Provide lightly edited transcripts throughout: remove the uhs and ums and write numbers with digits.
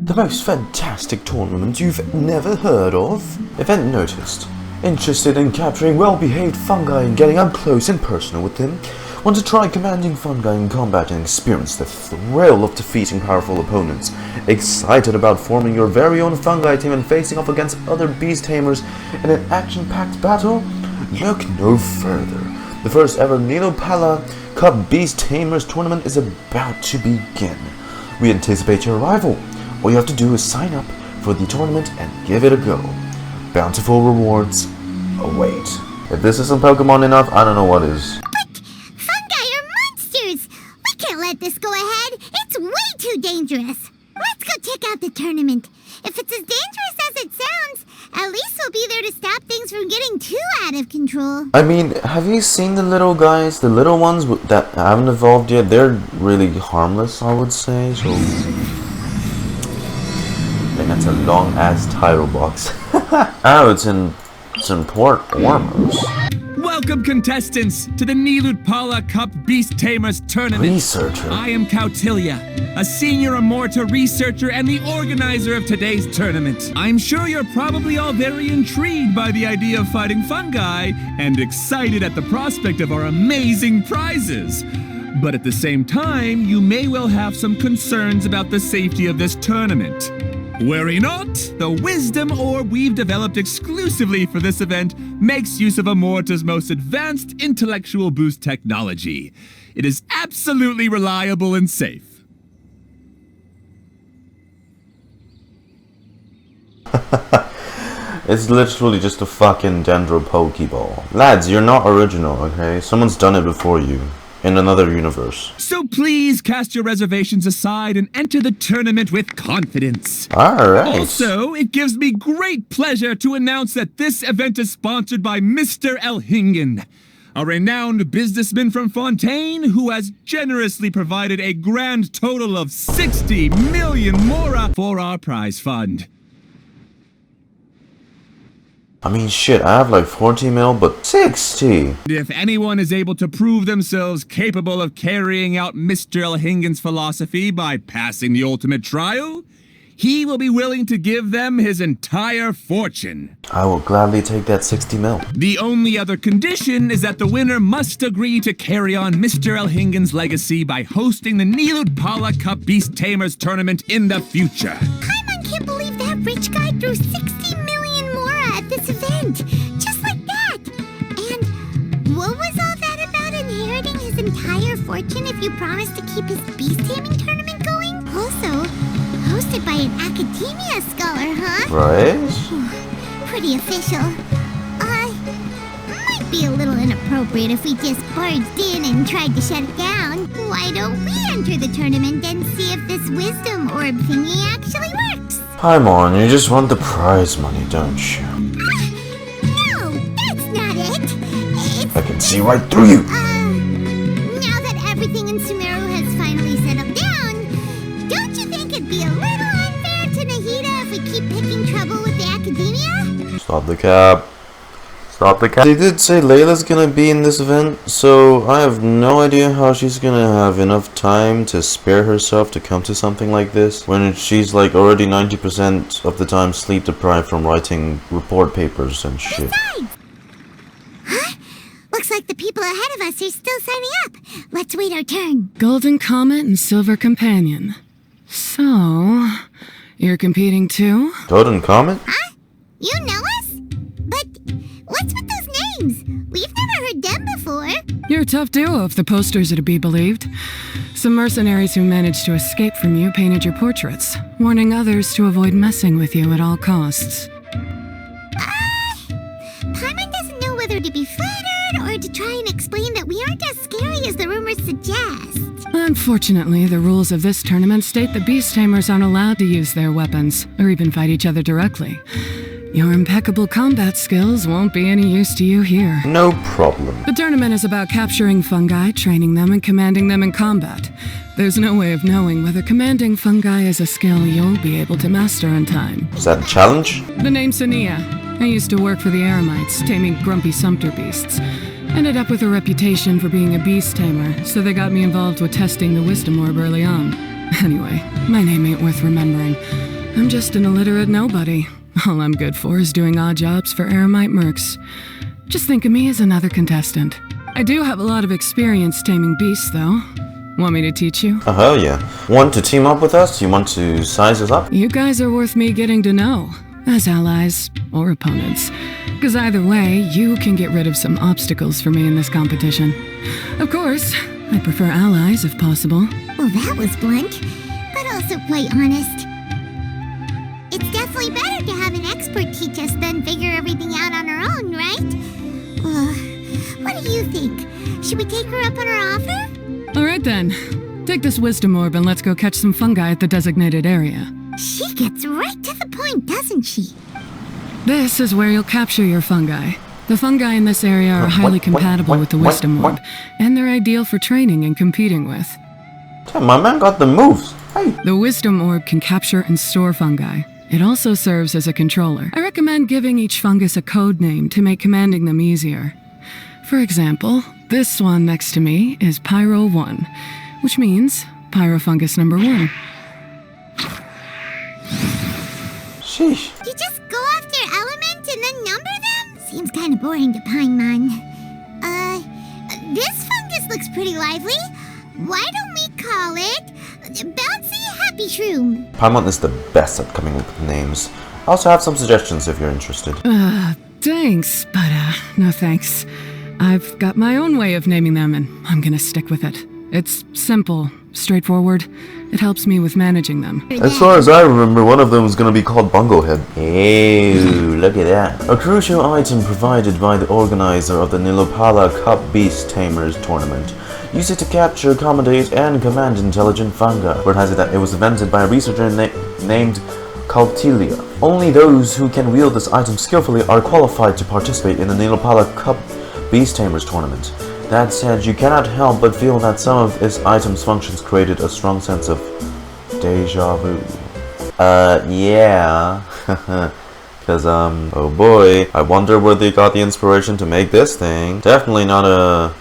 The most fantastic tournament you've never heard of? Event noticed. Interested in capturing well-behaved fungi and getting up close and personal with them? Want to try commanding fungi in combat and experience the thrill of defeating powerful opponents? Excited about forming your very own fungi team and facing off against other beast tamers in an action-packed battle? Look no further. The first ever Nilopala Cup Beast Tamers tournament is about to begin. We anticipate your arrival. All you have to do is sign up for the tournament and give it a go. Bountiful rewards await. If this isn't Pokemon enough, I don't know what is. But fungi are monsters! We can't let this go ahead. It's way too dangerous. Let's go check out the tournament. If it's as dangerous as it sounds, at least we'll be there to stop things from getting too out of control. I mean, have you seen the little guys? The little ones that haven't evolved yet? They're really harmless, I would say. So, and that's a long-ass title box. Oh, it's in Port Ormos. Welcome, contestants, to the Nilopala Cup Beast Tamers Tournament. Researcher. I am Kautilya, a senior Amorta researcher and the organizer of today's tournament. I'm sure you're probably all very intrigued by the idea of fighting fungi and excited at the prospect of our amazing prizes. But at the same time, you may well have some concerns about the safety of this tournament. Worry not, the Wisdom Orb we've developed exclusively for this event makes use of Amorta's most advanced intellectual boost technology. It is absolutely reliable and safe. It's literally just a fucking Dendro Pokeball. Lads, you're not original, okay? Someone's done it before you. In another universe. So please cast your reservations aside and enter the tournament with confidence. Alright. Also, it gives me great pleasure to announce that this event is sponsored by Mr. Elchingen, a renowned businessman from Fontaine who has generously provided a grand total of 60 million mora for our prize fund. I mean, shit, I have like 40 mil, but 60! If anyone is able to prove themselves capable of carrying out Mr. Elchingen's philosophy by passing the ultimate trial, he will be willing to give them his entire fortune. I will gladly take that 60 mil. The only other condition is that the winner must agree to carry on Mr. Elchingen's legacy by hosting the Nilopala Cup Beast Tamers tournament in the future. Paimon can't believe that rich guy threw 60 million mora at this event. Just like that. And what was all that about inheriting his entire fortune if you promised to keep his beast taming tournament going? Also, hosted by an academia scholar, huh? Right? Pretty official. Might be a little inappropriate if we just barged in and tried to shut it down. Why don't we enter the tournament and see if this wisdom orb thingy actually works? Paimon, you just want the prize money, don't you? No, that's not it. I can see right through you! Now that everything in Sumeru has finally settled down, don't you think it'd be a little unfair to Haniyyah if we keep picking trouble with the academia? Stop the cap. Stop the cap. They did say Layla's gonna be in this event, so I have no idea how she's gonna have enough time to spare herself to come to something like this when she's like already 90% of the time sleep deprived from writing report papers and shit. Besides! Huh? Looks like the people ahead of us are still signing up. Let's wait our turn. Golden Comet and Silver Companion. So, you're competing too? Golden Comet? Huh? You know us? But what's with those names? We've never heard them before. You're a tough duo if the posters are to be believed. Some mercenaries who managed to escape from you painted your portraits, warning others to avoid messing with you at all costs. Paimon doesn't know whether to be flattered or to try and explain that we aren't as scary as the rumors suggest. Unfortunately, the rules of this tournament state that beast tamers aren't allowed to use their weapons, or even fight each other directly. Your impeccable combat skills won't be any use to you here. No problem. The tournament is about capturing fungi, training them, and commanding them in combat. There's no way of knowing whether commanding fungi is a skill you'll be able to master in time. Is that a challenge? The name's Haniyyah. I used to work for the Eremites, taming grumpy sumpter beasts. Ended up with a reputation for being a beast tamer, so they got me involved with testing the wisdom orb early on. Anyway, my name ain't worth remembering. I'm just an illiterate nobody. All I'm good for is doing odd jobs for eremite mercs. Just think of me as another contestant. I do have a lot of experience taming beasts, though. Want me to teach you? Oh, hell yeah. Want to team up with us? You want to size us up? You guys are worth me getting to know, as allies or opponents. Because either way, you can get rid of some obstacles for me in this competition. Of course, I prefer allies if possible. Well, that was blunt, but also quite honest. It's definitely better to have an expert teach us than figure everything out on our own, right? What do you think? Should we take her up on her offer? Alright then. Take this wisdom orb and let's go catch some fungi at the designated area. She gets right to the point, doesn't she? This is where you'll capture your fungi. The fungi in this area are highly compatible with the wisdom orb, and they're ideal for training and competing with. Damn, my man got the moves. Hey. The wisdom orb can capture and store fungi. It also serves as a controller. I recommend giving each fungus a code name to make commanding them easier. For example, this one next to me is Pyro 1, which means Pyrofungus number 1. Sheesh. You just go off their element and then number them? Seems kind of boring to Paimon. This fungus looks pretty lively. Why don't we call it Bouncy Happy Shroom? Paimon is the best at coming up with names. I also have some suggestions if you're interested. Thanks, but no thanks. I've got my own way of naming them and I'm gonna stick with it. It's simple, straightforward. It helps me with managing them. As far as I remember, one of them was gonna be called Bungo Head. Ew, look at that. A crucial item provided by the organizer of the Nilopala Cup Beast Tamers tournament. Use it to capture, accommodate, and command intelligent fungi. Word has it that it was invented by a researcher named Caltilia. Only those who can wield this item skillfully are qualified to participate in the Nilopala Cup Beast Tamers tournament. That said, you cannot help but feel that some of its item's functions created a strong sense of deja vu. Yeah. Cause, oh boy, I wonder where they got the inspiration to make this thing. Definitely not a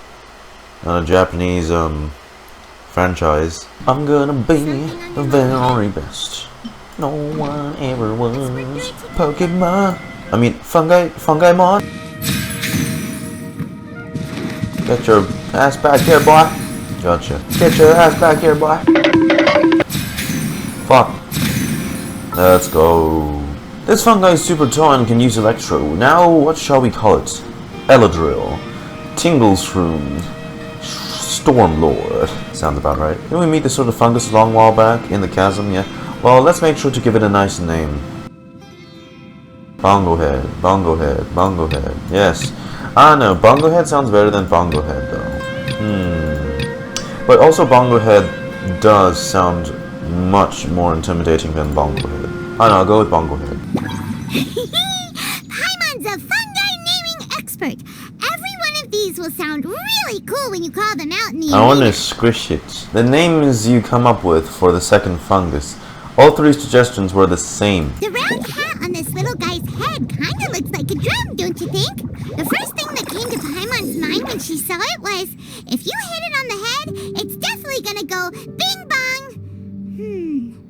Japanese, franchise. I'm gonna be the very best. No one ever was. Pokemon. I mean, Fungimon. Get your ass back here, boy. Gotcha. Get your ass back here, boy. Fuck. Let's go. This fungi is super tall and can use electro. Now, what shall we call it? Eladrill. Tingleshroom. Stormlord. Sounds about right. Didn't we meet this sort of fungus a long while back in the chasm? Yeah. Well, let's make sure to give it a nice name. Bongo Head. Bongo Head. Bongo Head. Yes. I know, Bongo Head sounds better than Bongo Head, though. But also Bongo Head does sound much more intimidating than Bongo Head. I know, I'll go with Bongo Head. Paimon's a fungi naming expert. Every one of these will sound really cool when you call them out in the I want to squish it. The names you come up with for the second fungus, all three suggestions were the same. The round hat on this little guy's head kinda looks like a drum, don't you think? The first thing that came to Paimon's mind when she saw it was, if you hit it on the head, it's definitely gonna go bing bong.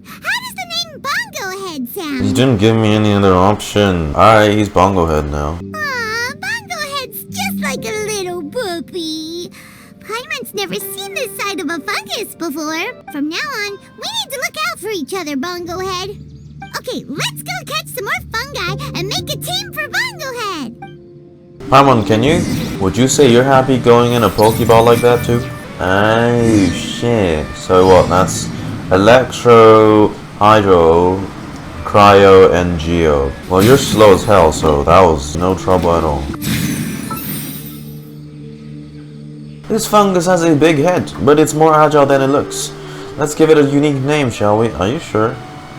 How does the name Bongo Head sound? You didn't give me any other option. Alright, he's Bongo Head now. Aw, Bongo Head's just like a little puppy. Paimon's never seen this side of a fungus before. From now on, we need to look out for each other, Bongo Head. Okay, let's go catch some more fungi and make a team for Bongo Head. Paimon, can you? Would you say you're happy going in a Pokeball like that too? Oh shit. So what, that's Electro, Hydro, Cryo, and Geo. Well, you're slow as hell, so that was no trouble at all. This fungus has a big head, but it's more agile than it looks. Let's give it a unique name, shall we? Are you sure?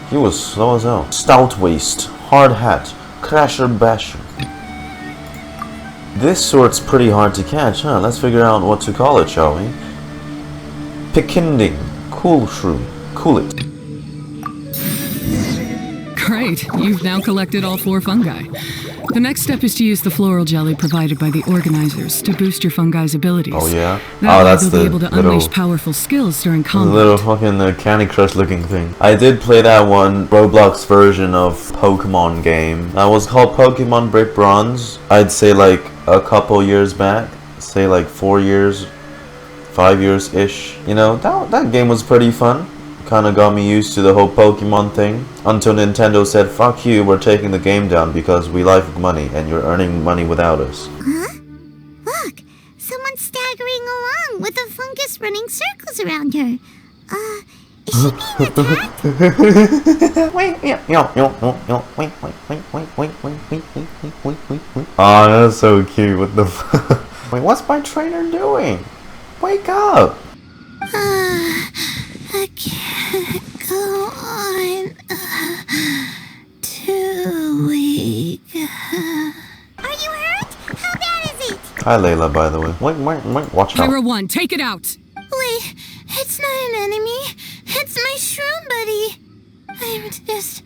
He was slow as hell. Stout Waist, Hard Hat, Crasher Basher. This sort's pretty hard to catch, huh? Let's figure out what to call it, shall we? Pickinding, Cool Shrew, Cool It. Great, you've now collected all 4 fungi. The next step is to use the floral jelly provided by the organizers to boost your fungi's abilities. Oh yeah? That way that's they'll the be able to unleash powerful skills during combat. little fucking Candy Crush looking thing. I did play that one Roblox version of Pokemon game. That was called Pokemon Brick Bronze. I'd say like a couple years back. Say like 4 years, 5 years-ish. You know, that game was pretty fun. Kinda got me used to the whole Pokemon thing. Until Nintendo said, fuck you, we're taking the game down because we like money and you're earning money without us. Huh? Look, someone's staggering along with a fungus running circles around her. Is she being attacked? Oh, that's so cute. What the fuck? Wait, what's my trainer doing? Wake up! I can't go on. Too weak. Are you hurt? How bad is it? Hi, Layla, by the way. Wait, watch out. Pyro 1, take it out! Wait, it's not an enemy. It's my shroom buddy. I'm just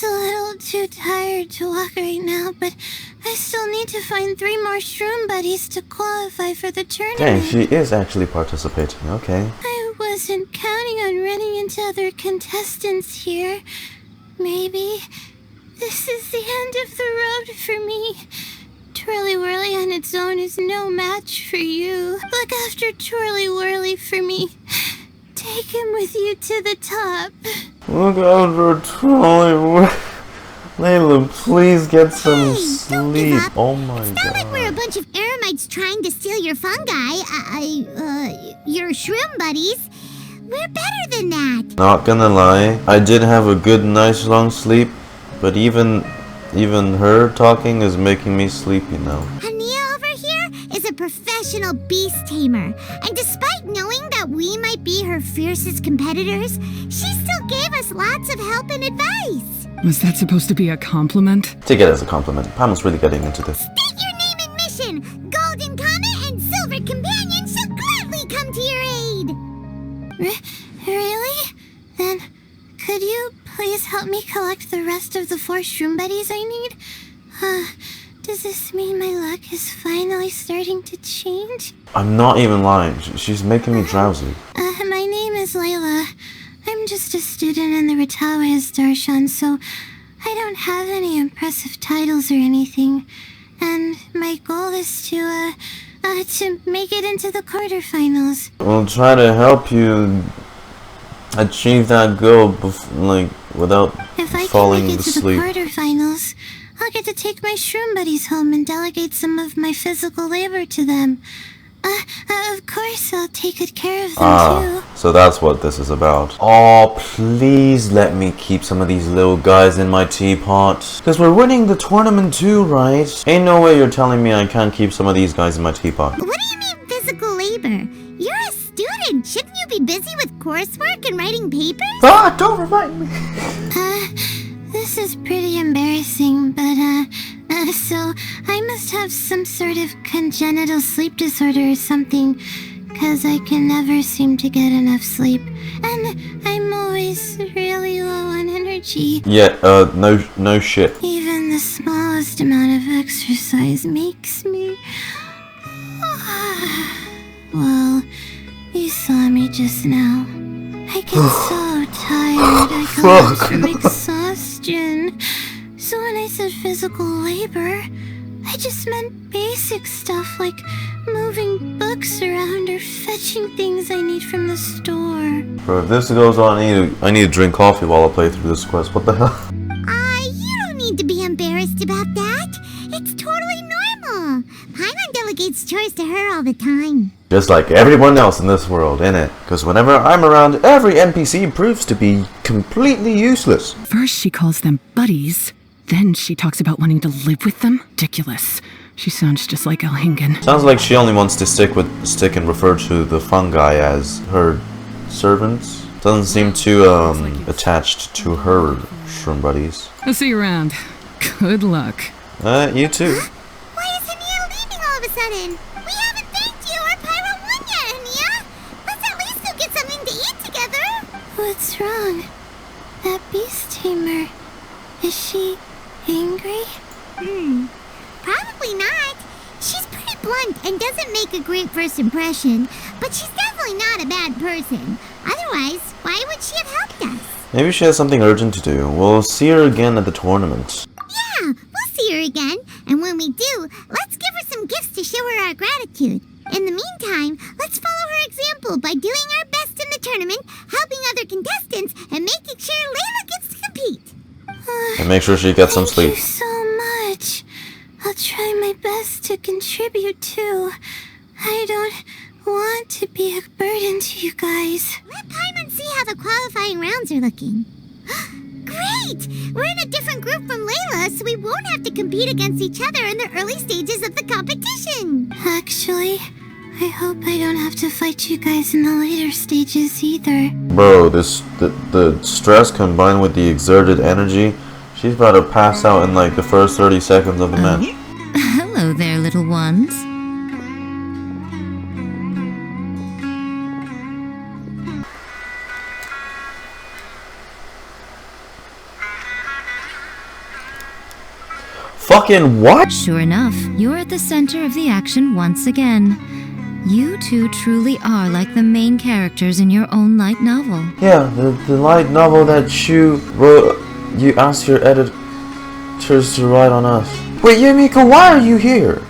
a little too tired to walk right now, but I still need to find 3 more shroom buddies to qualify for the tournament. Dang, she is actually participating. Okay. I wasn't counting on running into other contestants here. Maybe this is the end of the road for me. Twirly-Whirly on its own is no match for you. Look after Twirly-Whirly for me. Take him with you to the top. Look out for Twirly-Whirly. Layla, please get some Don't give sleep. up. Oh my It's not like we're a god. bunch of eremites trying to steal your fungi. Your shroom buddies. We're better than that. Not gonna lie, I did have a good, nice long sleep, but even her talking is making me sleepy now. Haniyyah over here is a professional beast tamer, and despite knowing that we might be her fiercest competitors, she still gave us lots of help and advice. Was that supposed to be a compliment? Take it as a compliment. Pamela's really getting into this. State your name and mission. Golden Comet and Silver Companion shall gladly come to your aid. Really? Then could you please help me collect the rest of the 4 shroom buddies I need? Does this mean my luck is finally starting to change? I'm not even lying. She's making me drowsy. My name is Layla. I'm just a student in the Ratawa's Darshan, so I don't have any impressive titles or anything. And my goal is to make it into the quarterfinals. We'll try to help you achieve that goal without If I can falling make it to asleep. the quarterfinals, I'll get to take my shroom buddies home and delegate some of my physical labor to them. Of course, I'll take good care of them too. So that's what this is about. Oh, please let me keep some of these little guys in my teapot. Because we're winning the tournament too, right? Ain't no way you're telling me I can't keep some of these guys in my teapot. What do you mean physical labor? You're a student. Shouldn't you be busy with coursework and writing papers? Ah, don't remind me. This is pretty embarrassing, but, so I must have some sort of congenital sleep disorder or something, 'cause I can never seem to get enough sleep, and I'm always really low on energy. Yeah, no shit. Even the smallest amount of exercise makes me... Well, you saw me just now. I get so tired, I collapse from exhaustion. So when I said physical labor, I just meant basic stuff like moving books around or fetching things I need from the store. Bro, if this goes on, I need to drink coffee while I play through this quest. What the hell? You don't need to be embarrassed about that. It's totally normal. Paimon delegates chores to her all the time. Just like everyone else in this world, innit? Because whenever I'm around, every NPC proves to be completely useless. First she calls them buddies, then she talks about wanting to live with them? Ridiculous. She sounds just like Elchingen. Sounds like she only wants to stick and refer to the fungi as her servants. Doesn't seem too attached to her shroom buddies. I'll see you around. Good luck. You too. Why is Haniyyah leaving all of a sudden? We haven't thanked you or Pyro 1 yet, Haniyyah. Let's at least go get something to eat together. What's wrong? That beast tamer. Is she angry? Probably not. She's pretty blunt and doesn't make a great first impression, but she's definitely not a bad person. Otherwise, why would she have helped us? Maybe she has something urgent to do. We'll see her again at the tournament. Yeah, we'll see her again, and when we do, let's give her some gifts to show her our gratitude. In the meantime, let's follow her example by doing our best in the tournament, helping other contestants, and making sure Layla gets to compete. And make sure she gets some sleep. Thank you so much. I'll try my best to contribute too. I don't want to be a burden to you guys. Let Paimon see how the qualifying rounds are looking. Great! We're in a different group from Layla, so we won't have to compete against each other in the early stages of the competition. Actually, I hope I don't have to fight you guys in the later stages either. Bro, the stress combined with the exerted energy, she's about to pass out in like the first 30 seconds of the match. Hello there, little ones. Fucking what? Sure enough, you're at the center of the action once again. You two truly are like the main characters in your own light novel. Yeah, the light novel that you wrote, you asked your editors to write on us. Wait, Yae Miko, why are you here?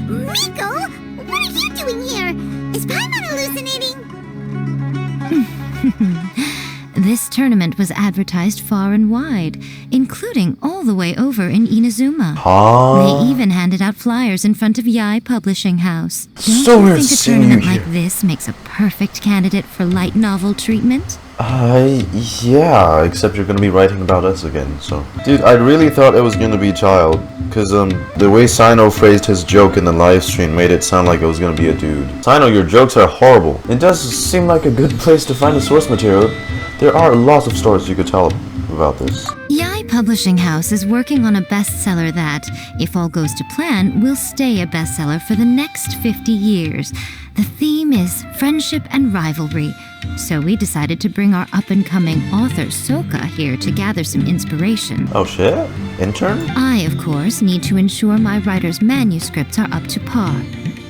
Miko? What are you doing here? Is Paimon hallucinating? This tournament was advertised far and wide, including all the way over in Inazuma. They even handed out flyers in front of Yae Publishing House. So Don't you weird think a seeing tournament you like here. this makes a perfect candidate for light novel treatment? Yeah, except you're gonna be writing about us again, so. Dude, I really thought it was gonna be Child, cause the way Cyno phrased his joke in the live stream made it sound like it was gonna be a dude. Cyno, your jokes are horrible. It does seem like a good place to find the source material. There are lots of stories you could tell about this. Yae Publishing House is working on a bestseller that, if all goes to plan, will stay a bestseller for the next 50 years. The theme is friendship and rivalry, so we decided to bring our up-and-coming author Souka here to gather some inspiration. Oh shit? Intern? I, of course, need to ensure my writer's manuscripts are up to par.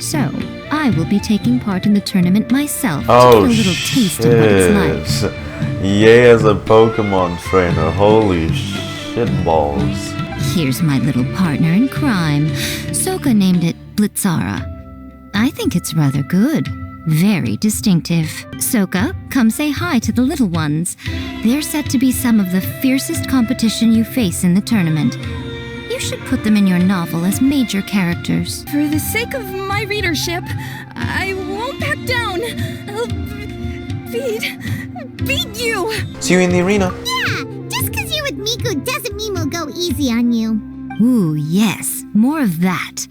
So, I will be taking part in the tournament myself to get a little taste of what it's like. Yae as a Pokemon trainer, holy shitballs. Here's my little partner in crime. Souka named it Blitzara. I think it's rather good. Very distinctive. Souka, come say hi to the little ones. They're set to be some of the fiercest competition you face in the tournament. You should put them in your novel as major characters. For the sake of my readership, I won't back down. I'll beat you! See you in the arena. Yeah, just because you're with Miko doesn't mean we'll go easy on you. Ooh, yes, more of that.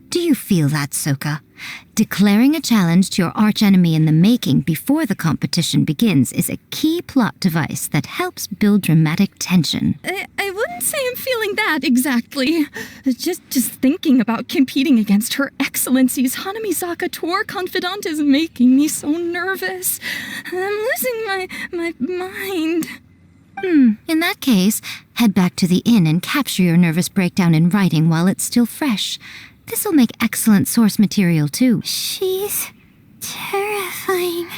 Do you feel that, Souka? Declaring a challenge to your archenemy in the making before the competition begins is a key plot device that helps build dramatic tension. I wouldn't say I'm feeling that exactly. Just thinking about competing against Her Excellency's Hanamizaka tour confidant is making me so nervous. I'm losing my mind. In that case, head back to the inn and capture your nervous breakdown in writing while it's still fresh. This'll make excellent source material, too. She's terrifying,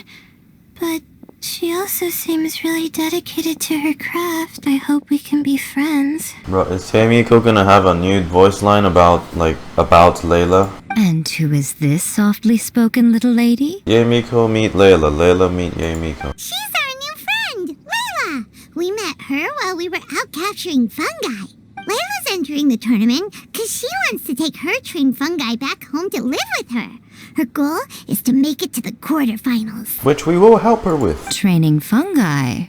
but she also seems really dedicated to her craft. I hope we can be friends. Bro, is Yae Miko gonna have a new voice line about Layla? And who is this softly spoken little lady? Yae Miko meet Layla, Layla meet Yae Miko. She's our new friend, Layla! We met her while we were out capturing fungi. Layla's entering the tournament because she wants to take her trained fungi back home to live with her. Her goal is to make it to the quarterfinals. Which we will help her with. Training fungi?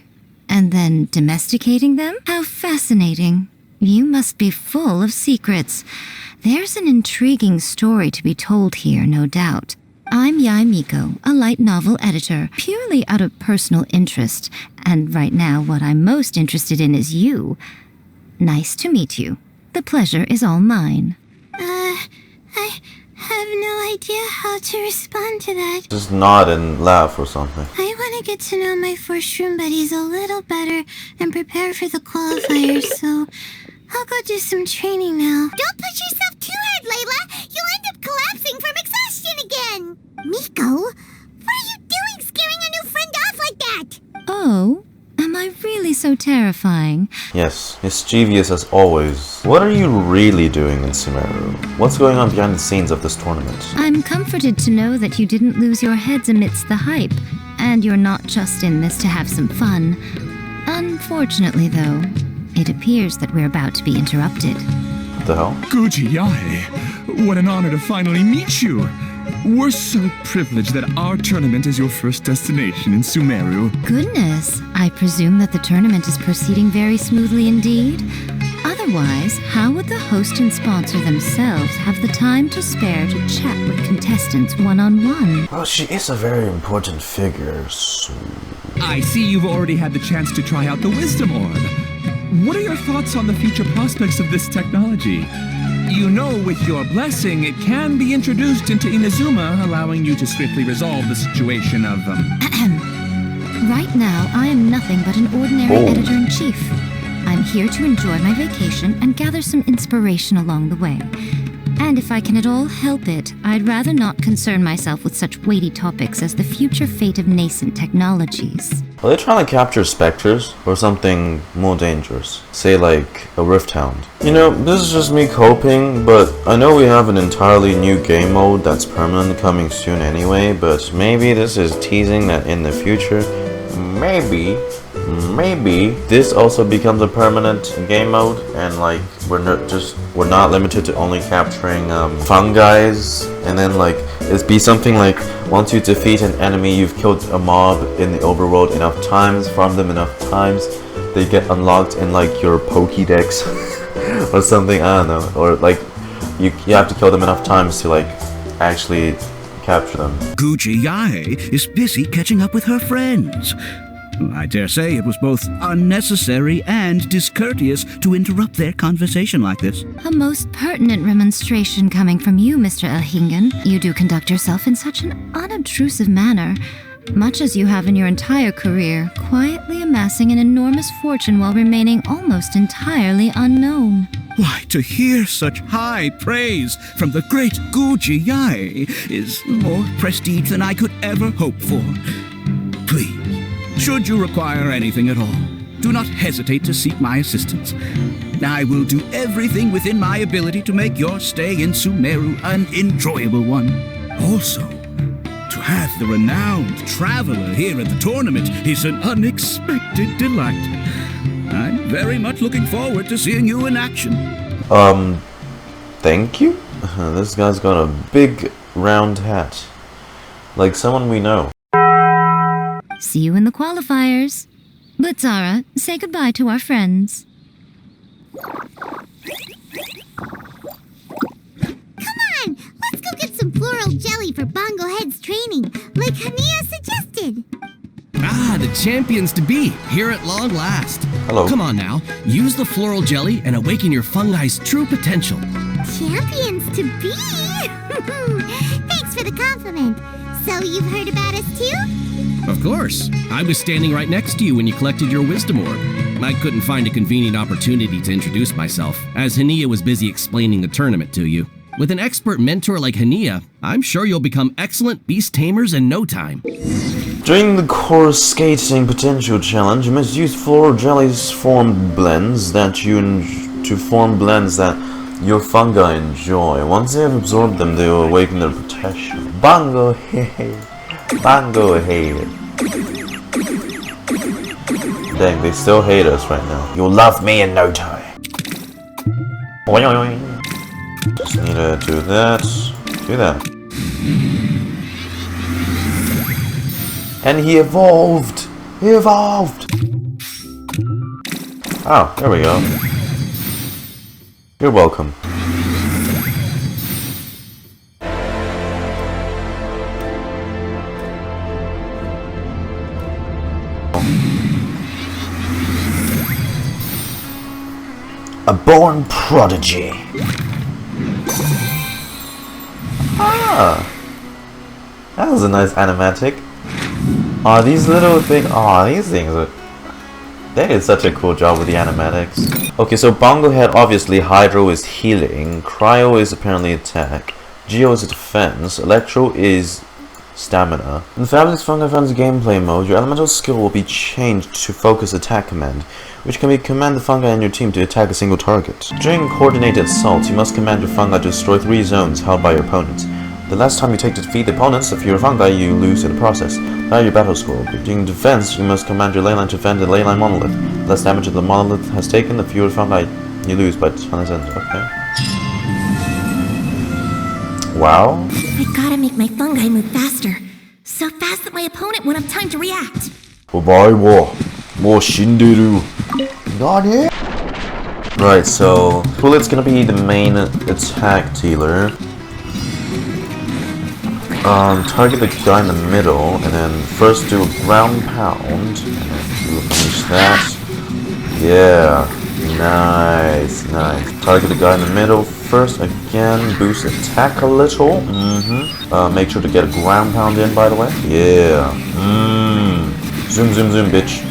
And then domesticating them? How fascinating. You must be full of secrets. There's an intriguing story to be told here, no doubt. I'm Yae Miko, a light novel editor, purely out of personal interest. And right now, what I'm most interested in is you. Nice to meet you. The pleasure is all mine. I have no idea how to respond to that. Just nod and laugh or something. I want to get to know my 4 shroom buddies a little better and prepare for the qualifiers, so I'll go do some training now. Don't push yourself too Layla! You'll end up collapsing from exhaustion again! Miko, what are you doing scaring a new friend off like that? Oh, am I really so terrifying? Yes, mischievous as always. What are you really doing in Sumeru? What's going on behind the scenes of this tournament? I'm comforted to know that you didn't lose your heads amidst the hype, and you're not just in this to have some fun. Unfortunately, though, it appears that we're about to be interrupted. What the hell? Guji Yae, what an honor to finally meet you. We're so privileged that our tournament is your first destination in Sumeru. Goodness, I presume that the tournament is proceeding very smoothly indeed. Otherwise, how would the host and sponsor themselves have the time to spare to chat with contestants one-on-one? Well, she is a very important figure, so... I see you've already had the chance to try out the Wisdom Orb. What are your thoughts on the future prospects of this technology? You know, with your blessing, it can be introduced into Inazuma, allowing you to swiftly resolve the situation of, Right now, I am nothing but an ordinary editor-in-chief. I'm here to enjoy my vacation and gather some inspiration along the way. And if I can at all help it, I'd rather not concern myself with such weighty topics as the future fate of nascent technologies. Are they trying to capture specters or something more dangerous? Say like a Rift Hound. You know, this is just me coping, but I know we have an entirely new game mode that's permanent coming soon anyway, but maybe this is teasing that in the future, maybe this also becomes a permanent game mode, and like we're not limited to only capturing fungi, and then like it's be something like once you defeat an enemy, you've killed a mob in the overworld enough times, farmed them enough times, they get unlocked in like your Pokédex or something, I don't know, or like you have to kill them enough times to like actually capture them. Guji Yae is busy catching up with her friends. I dare say it was both unnecessary and discourteous to interrupt their conversation like this. A most pertinent remonstration coming from you, Mr. Elchingen. You do conduct yourself in such an unobtrusive manner, much as you have in your entire career, quietly amassing an enormous fortune while remaining almost entirely unknown. Why, to hear such high praise from the great Guji Yae is more prestige than I could ever hope for. Please, should you require anything at all, do not hesitate to seek my assistance. I will do everything within my ability to make your stay in Sumeru an enjoyable one. Also, to have the renowned traveler here at the tournament is an unexpected delight. I'm very much looking forward to seeing you in action. Thank you? This guy's got a big round hat. Like someone we know. See you in the qualifiers. Blitzara, say goodbye to our friends. Come on, let's go get some floral jelly for Bongo Head's training, like Haniyyah suggested. Ah, the champions-to-be, here at long last. Hello. Come on now, use the floral jelly and awaken your fungi's true potential. Champions-to-be? Thanks for the compliment. So you've heard about us too? Of course. I was standing right next to you when you collected your wisdom orb. I couldn't find a convenient opportunity to introduce myself, as Haniyyah was busy explaining the tournament to you. With an expert mentor like Haniyyah, I'm sure you'll become excellent beast tamers in no time. During the Core Skating Potential Challenge, you must use floral jellies to form blends that your fungi enjoy. Once they have absorbed them, they will awaken their potential. Bongo hey, bongo hey. Dang, they still hate us right now. You'll love me in no time. Just need to do that. Do that. And he evolved! He evolved! Oh, there we go. You're welcome. A born prodigy. Ah! That was a nice animatic. Aw, these little things. Aw, these things are. They did such a cool job with the animatics. Okay, so Bongo Head, obviously, Hydro is healing, Cryo is apparently attack, Geo is defense, Electro is stamina. In the Fabulous Fungi Fun's gameplay mode, your elemental skill will be changed to Focus Attack Command, which can be command the fungi in your team to attack a single target. During coordinated assaults, you must command your fungi to destroy 3 zones held by your opponents. The less time you take to defeat the opponents, the fewer fungi you lose in the process. Now your battle score will be. During defense, you must command your ley line to defend the ley line monolith. The less damage the monolith has taken, the fewer fungi you lose by the time ends. Okay. Wow. I gotta make my fungi move faster. So fast that my opponent won't have time to react. Right, so Bullet's gonna be the main attack dealer. Target the guy in the middle, and then first do a ground pound, and then finish that. Yeah, nice, nice. Target the guy in the middle first, again, boost attack a little. Make sure to get a ground pound in, by the way. Yeah. Zoom, zoom, zoom, bitch.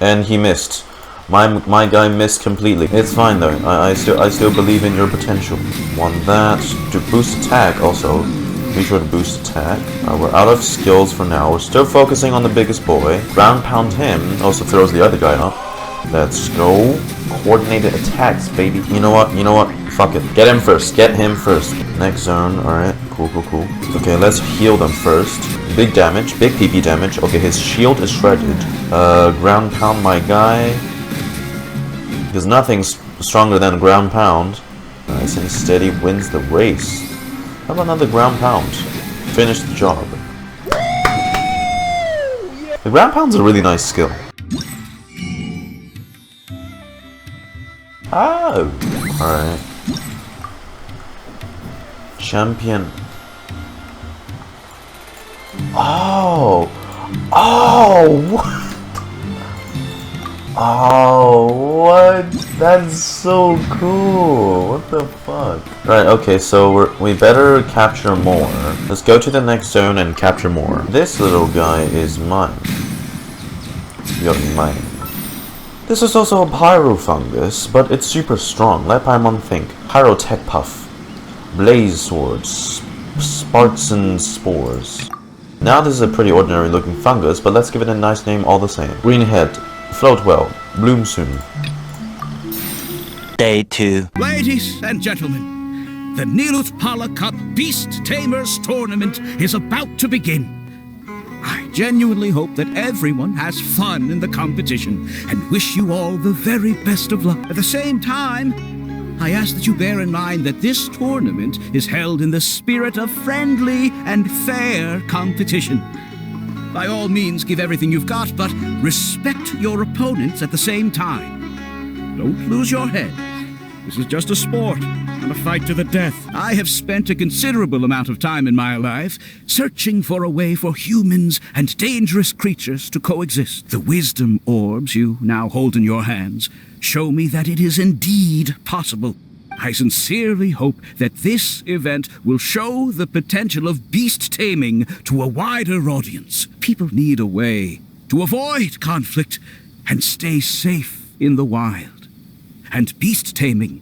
And he missed. My guy missed completely. It's fine though. I still believe in your potential. Want that to boost attack also. Be sure to boost attack. We're out of skills for now. We're still focusing on the biggest boy. Ground pound him. Also throws the other guy up. Let's go. Coordinated attacks, baby. You know what? You know what? Fuck it. Get him first. Get him first. Next zone. Alright. Cool, cool, cool. Okay, let's heal them first. Big damage. Big PP damage. Okay, his shield is shredded. Ground pound my guy. Because nothing's stronger than a ground pound. Nice and steady wins the race. How about another ground pound? Finish the job. The ground pound's a really nice skill. Oh! Alright. Champion. Oh! Oh! What? Oh, what? That's so cool. What the fuck? Right, okay, so we better capture more. Let's go to the next zone and capture more. This little guy is mine. You're mine. This is also a pyro fungus, but it's super strong. Let Paimon think. Pyro tech puff. Blaze swords. Spartan spores. Now this is a pretty ordinary looking fungus, but let's give it a nice name all the same. Green head. Float well. Bloom soon. Day 2. Ladies and gentlemen, the Nilut Pala Cup Beast Tamers Tournament is about to begin. I genuinely hope that everyone has fun in the competition and wish you all the very best of luck. At the same time, I ask that you bear in mind that this tournament is held in the spirit of friendly and fair competition. By all means, give everything you've got, but respect your opponents at the same time. Don't lose your head. This is just a sport, and a fight to the death. I have spent a considerable amount of time in my life searching for a way for humans and dangerous creatures to coexist. The wisdom orbs you now hold in your hands show me that it is indeed possible. I sincerely hope that this event will show the potential of beast taming to a wider audience. People need a way to avoid conflict and stay safe in the wild. And beast taming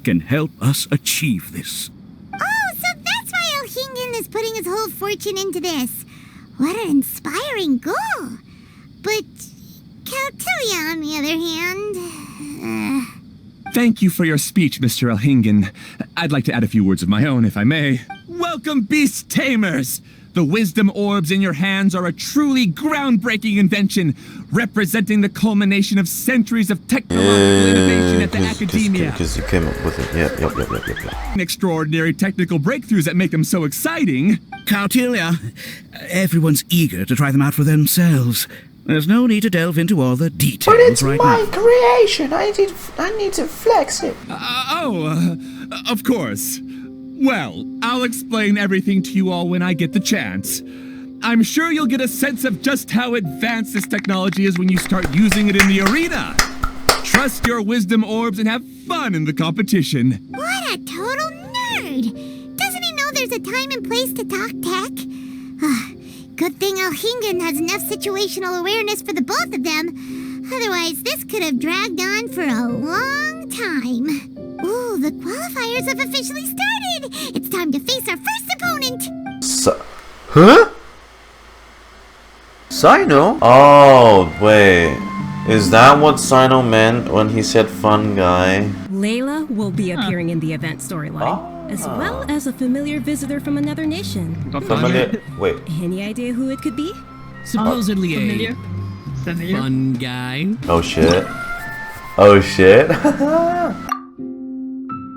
can help us achieve this. Oh, so that's why Elchingen is putting his whole fortune into this. What an inspiring goal. But Kautilya, on the other hand... Thank you for your speech, Mr. Elchingen. I'd like to add a few words of my own, if I may. Welcome, Beast Tamers! The wisdom orbs in your hands are a truly groundbreaking invention, representing the culmination of centuries of technological innovation at the academia. Because you came up with it. Yep. Extraordinary technical breakthroughs that make them so exciting. Kautilya, everyone's eager to try them out for themselves. There's no need to delve into all the details but it's right my now. creation. I need to flex it. Of course. Well, I'll explain everything to you all when I get the chance. I'm sure you'll get a sense of just how advanced this technology is when you start using it in the arena. Trust your wisdom orbs and have fun in the competition. What a total nerd! Doesn't he know there's a time and place to talk tech? Good thing Elchingen has enough situational awareness for the both of them. Otherwise, this could have dragged on for a long time. Ooh, the qualifiers have officially started! It's time to face our first opponent! Huh? Cyno? Oh, wait. Is that what Cyno meant when he said fungi? Layla will be appearing in the event storyline, as well as a familiar visitor from another nation. Familiar? Wait. Any idea who it could be? Supposedly a fun guy. Oh shit. Oh shit.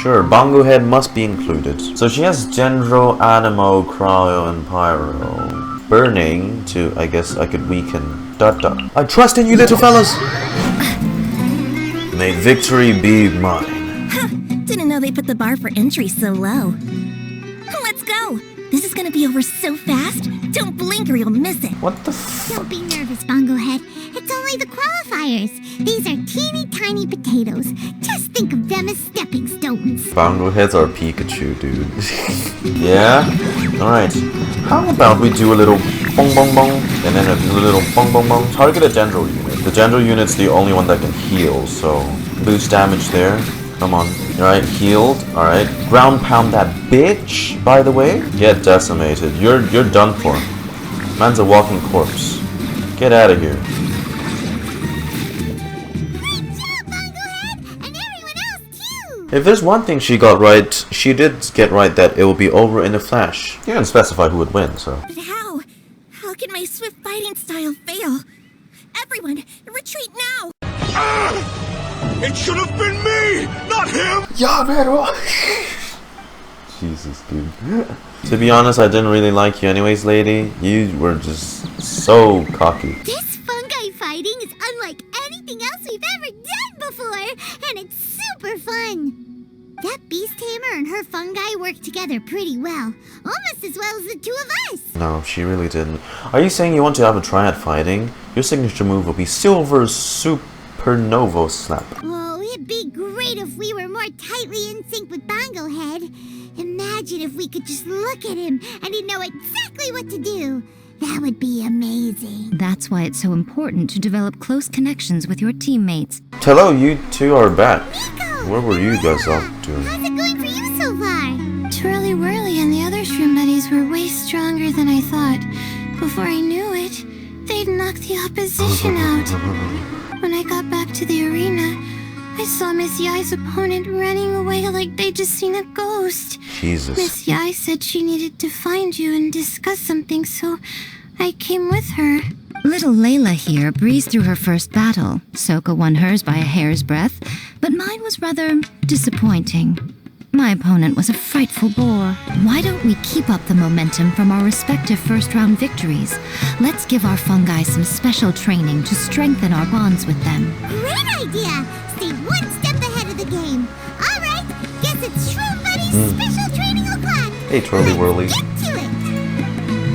Sure, Bongo Head must be included. So she has Gendro, Animo, Cryo, and Pyro. Burning to, I guess I could weaken. I trust in you, little fellas! May victory be mine. Didn't know they put the bar for entry so low. Let's go! This is gonna be over so fast. Don't blink or you'll miss it. What the f- Don't be nervous, Bongo Head. It's only the qualifiers. These are teeny tiny potatoes. Just think of them as stepping stones. Bongo Heads are Pikachu, dude. Yeah? Alright. How about we do a little bong bong bong, and then a little bong bong bong. Target a Dendro unit. The Dendro unit's the only one that can heal, so boost damage there. Come on. Alright, healed. Alright. Ground pound that bitch, by the way. Get decimated. You're done for. Man's a walking corpse. Get out of here. Good job, Bongo Head! And everyone else, too! If there's one thing she got right, she did get right that it will be over in a flash. You didn't specify who would win, so. But how? How can my swift fighting style fail? Everyone, retreat now! It should have been me, not him! Ja, pero... Jesus, dude. To be honest, I didn't really like you anyways, lady. You were just so cocky. This fungi fighting is unlike anything else we've ever done before, and it's super fun. That beast tamer and her fungi work together pretty well, almost as well as the two of us. No, she really didn't. Are you saying you want to have a try at fighting? Your signature move will be Silver's Supernovo Slap. Oh, it'd be great if we were more tightly in sync with Bongo Head. Imagine if we could just look at him and he'd know exactly what to do. That would be amazing. That's why it's so important to develop close connections with your teammates. Hello, you two are back. Miko! Where were you guys off to? How's it going for you so far? Twirly-Whirly and the other shroom buddies were way stronger than I thought. Before I knew it, they'd knocked the opposition out. When I got back to the arena, I saw Miss Yae's opponent running away like they'd just seen a ghost. Jesus. Miss Yae said she needed to find you and discuss something, so I came with her. Little Layla here breezed through her first battle. Souka won hers by a hair's breadth, but mine was rather disappointing. My opponent was a frightful bore. Why don't we keep up the momentum from our respective first-round victories? Let's give our fungi some special training to strengthen our bonds with them. Great idea! Stay one step ahead of the game. All right, guess it's Shroom Buddy's special training o'clock. Hey, Twirly-Whirly. Let's get to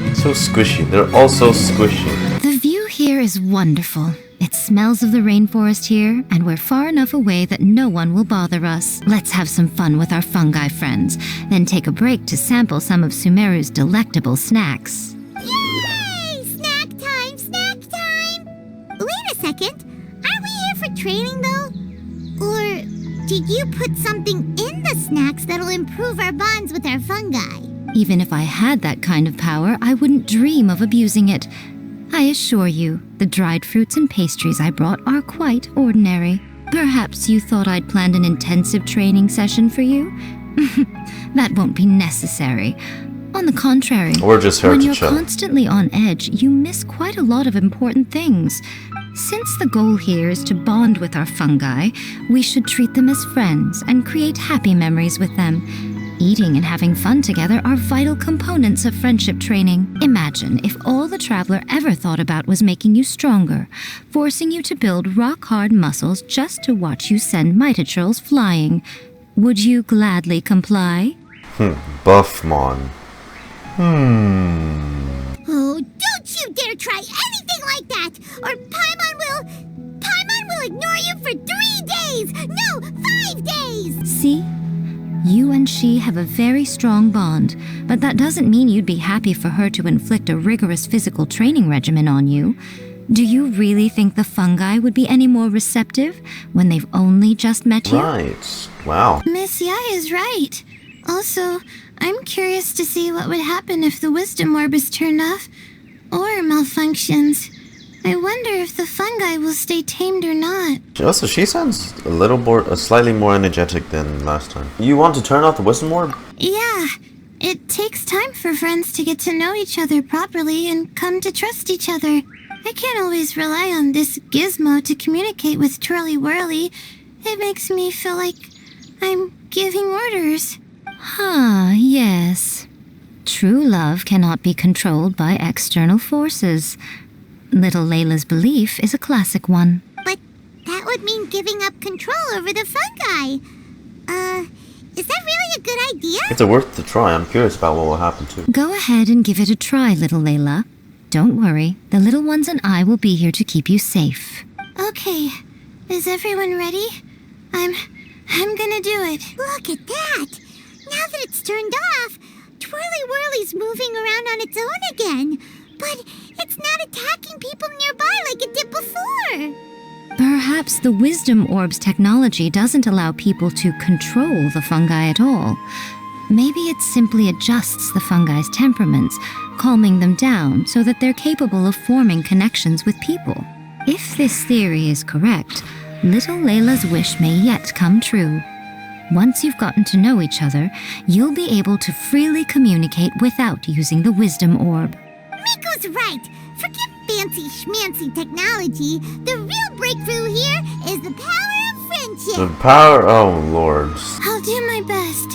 it. So squishy. They're all so squishy. The view here is wonderful. It smells of the rainforest here, and we're far enough away that no one will bother us. Let's have some fun with our fungi friends, then take a break to sample some of Sumeru's delectable snacks. Yay! Snack time, snack time! Wait a second. Aren't we here for training, though? Or did you put something in the snacks that'll improve our bonds with our fungi? Even if I had that kind of power, I wouldn't dream of abusing it. I assure you, the dried fruits and pastries I brought are quite ordinary. Perhaps you thought I'd planned an intensive training session for you? That won't be necessary. On the contrary, We're just here when to you're chill. constantly on edge, you miss quite a lot of important things. Since the goal here is to bond with our fungi, we should treat them as friends and create happy memories with them. Eating and having fun together are vital components of friendship training. Imagine if all the Traveler ever thought about was making you stronger, forcing you to build rock-hard muscles just to watch you send Mitatrolls flying. Would you gladly comply? Buffmon. Oh, don't you dare try anything like that! Or Paimon will ignore you for 3 days! No, 5 days! See? You and she have a very strong bond, but that doesn't mean you'd be happy for her to inflict a rigorous physical training regimen on you. Do you really think the fungi would be any more receptive when they've only just met you? Right. Wow. Miss Yae is right. Also, I'm curious to see what would happen if the wisdom orb is turned off or malfunctions. I wonder if the fungi will stay tamed or not. Also, she sounds slightly more energetic than last time. You want to turn off the wisdom orb? Yeah. It takes time for friends to get to know each other properly and come to trust each other. I can't always rely on this gizmo to communicate with Twirly-Whirly. It makes me feel like I'm giving orders. Yes. True love cannot be controlled by external forces. Little Layla's belief is a classic one. But that would mean giving up control over the fungi. Is that really a good idea? It's worth the try. I'm curious about what will happen too. Go ahead and give it a try, little Layla. Don't worry, the little ones and I will be here to keep you safe. Okay, is everyone ready? I'm gonna do it. Look at that! Now that it's turned off, Twirly-Whirly's moving around on its own again. But it's not attacking people nearby like it did before. Perhaps the Wisdom Orb's technology doesn't allow people to control the fungi at all. Maybe it simply adjusts the fungi's temperaments, calming them down so that they're capable of forming connections with people. If this theory is correct, little Layla's wish may yet come true. Once you've gotten to know each other, you'll be able to freely communicate without using the Wisdom Orb. Miko's right. Forget fancy schmancy technology. The real breakthrough here is the power of friendship. The power... Oh, Lord. I'll do my best.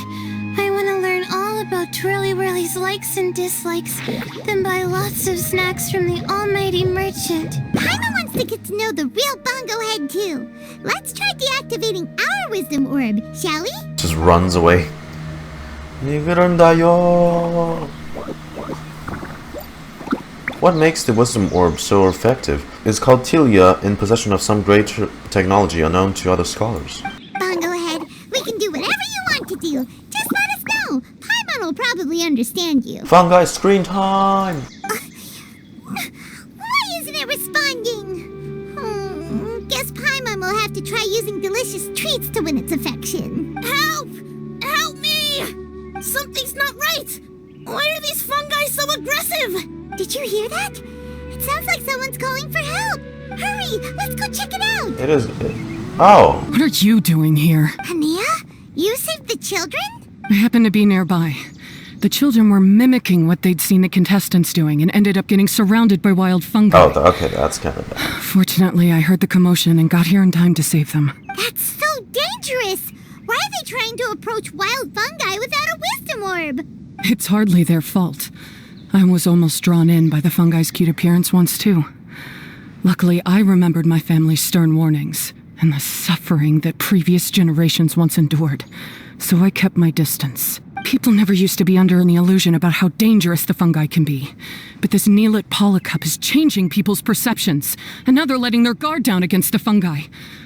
I want to learn all about Twirly-Whirly's likes and dislikes, then buy lots of snacks from the almighty merchant. Paimon wants to get to know the real Bongo Head, too. Let's try deactivating our Wisdom Orb, shall we? Just runs away. 그런다요. What makes the Wisdom Orb so effective is called Haniyyah, in possession of some great technology unknown to other scholars. Bongo Head, we can do whatever you want to do. Just let us know. Paimon will probably understand you. Fungi screen time! Why isn't it responding? Guess Paimon will have to try using delicious treats to win its affection. Help! Help me! Something's not right! Why are these fungi so aggressive? Did you hear that? It sounds like someone's calling for help. Hurry, let's go check it out. It is... Oh! What are you doing here? Haniyyah, you saved the children? I happened to be nearby. The children were mimicking what they'd seen the contestants doing and ended up getting surrounded by wild fungi. Oh, okay, that's kind of bad. Fortunately, I heard the commotion and got here in time to save them. That's so dangerous! Why are they trying to approach wild fungi without a wisdom orb? It's hardly their fault. I was almost drawn in by the fungi's cute appearance once, too. Luckily, I remembered my family's stern warnings and the suffering that previous generations once endured, so I kept my distance. People never used to be under any illusion about how dangerous the fungi can be. But this Neelit polycup is changing people's perceptions, and now they're letting their guard down against the fungi.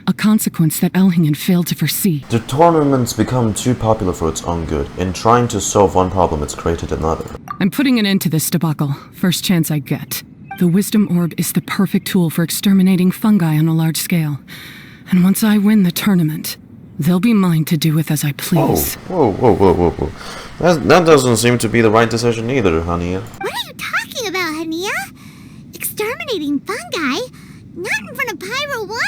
A consequence that Elchingen failed to foresee. The tournament's become too popular for its own good. In trying to solve one problem, it's created another. I'm putting an end to this debacle, first chance I get. The Wisdom Orb is the perfect tool for exterminating fungi on a large scale. And once I win the tournament, they'll be mine to do with as I please. Whoa. That doesn't seem to be the right decision either, Haniyyah. What are you talking about, Haniyyah? Exterminating fungi? Not in front of Pyro 1!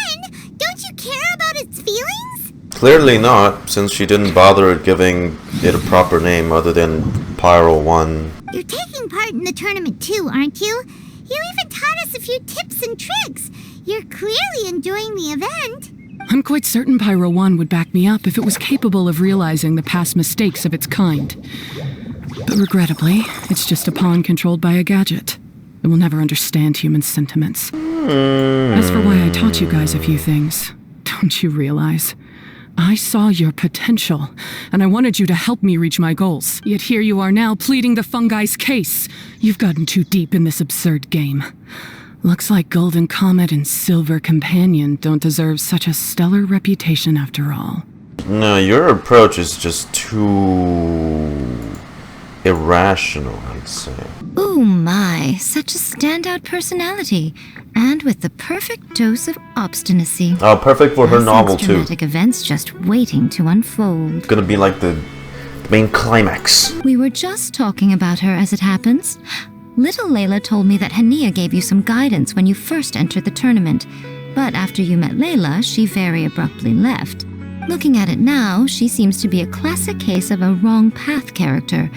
Don't you care about its feelings? Clearly not, since she didn't bother giving it a proper name other than Pyro 1. You're taking part in the tournament too, aren't you? You even taught us a few tips and tricks. You're clearly enjoying the event. I'm quite certain Pyro 1 would back me up if it was capable of realizing the past mistakes of its kind. But regrettably, it's just a pawn controlled by a gadget. It will never understand human sentiments. As for why I taught you guys a few things, don't you realize? I saw your potential, and I wanted you to help me reach my goals. Yet here you are now pleading the fungi's case. You've gotten too deep in this absurd game. Looks like Golden Comet and Silver Companion don't deserve such a stellar reputation after all. No, your approach is just too irrational, I'd say. Ooh my, such a standout personality. And with the perfect dose of obstinacy. Oh, perfect for her novel too. Dramatic events just waiting to unfold. It's gonna be like the main climax. We were just talking about her as it happens. Little Layla told me that Haniyyah gave you some guidance when you first entered the tournament. But after you met Layla, she very abruptly left. Looking at it now, she seems to be a classic case of a wrong path character.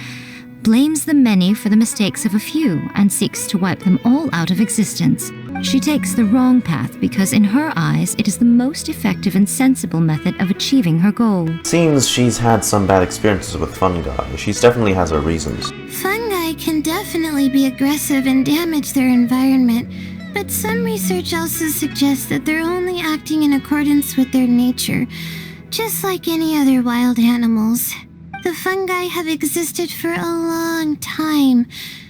Blames the many for the mistakes of a few and seeks to wipe them all out of existence. She takes the wrong path because in her eyes it is the most effective and sensible method of achieving her goal. Seems she's had some bad experiences with fungi. She definitely has her reasons. Fungi can definitely be aggressive and damage their environment, but some research also suggests that they're only acting in accordance with their nature, just like any other wild animals. The fungi have existed for a long time.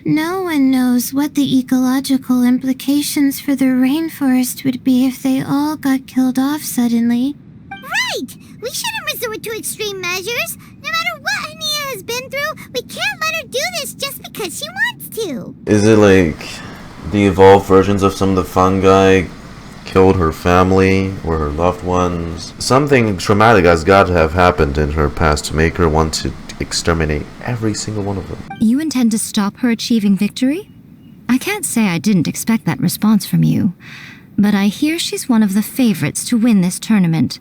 No one knows what the ecological implications for the rainforest would be if they all got killed off suddenly. Right! We shouldn't resort to extreme measures. No matter what Haniyyah has been through, we can't let her do this just because she wants to. Is it like the evolved versions of some of the fungi killed her family or her loved ones? Something traumatic has got to have happened in her past to make her want to exterminate every single one of them. You intend to stop her achieving victory? I can't say I didn't expect that response from you, but I hear she's one of the favorites to win this tournament.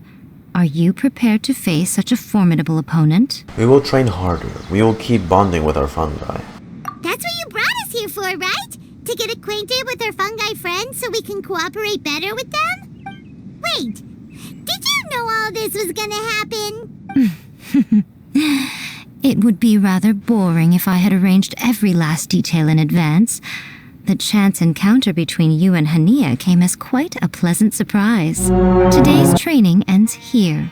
Are you prepared to face such a formidable opponent? We will train harder. We will keep bonding with our fungi. That's what you brought us here for, right? To get acquainted with our fungi friends so we can cooperate better with them? Wait, did you know all this was gonna happen? It would be rather boring if I had arranged every last detail in advance. The chance encounter between you and Haniyyah came as quite a pleasant surprise. Today's training ends here.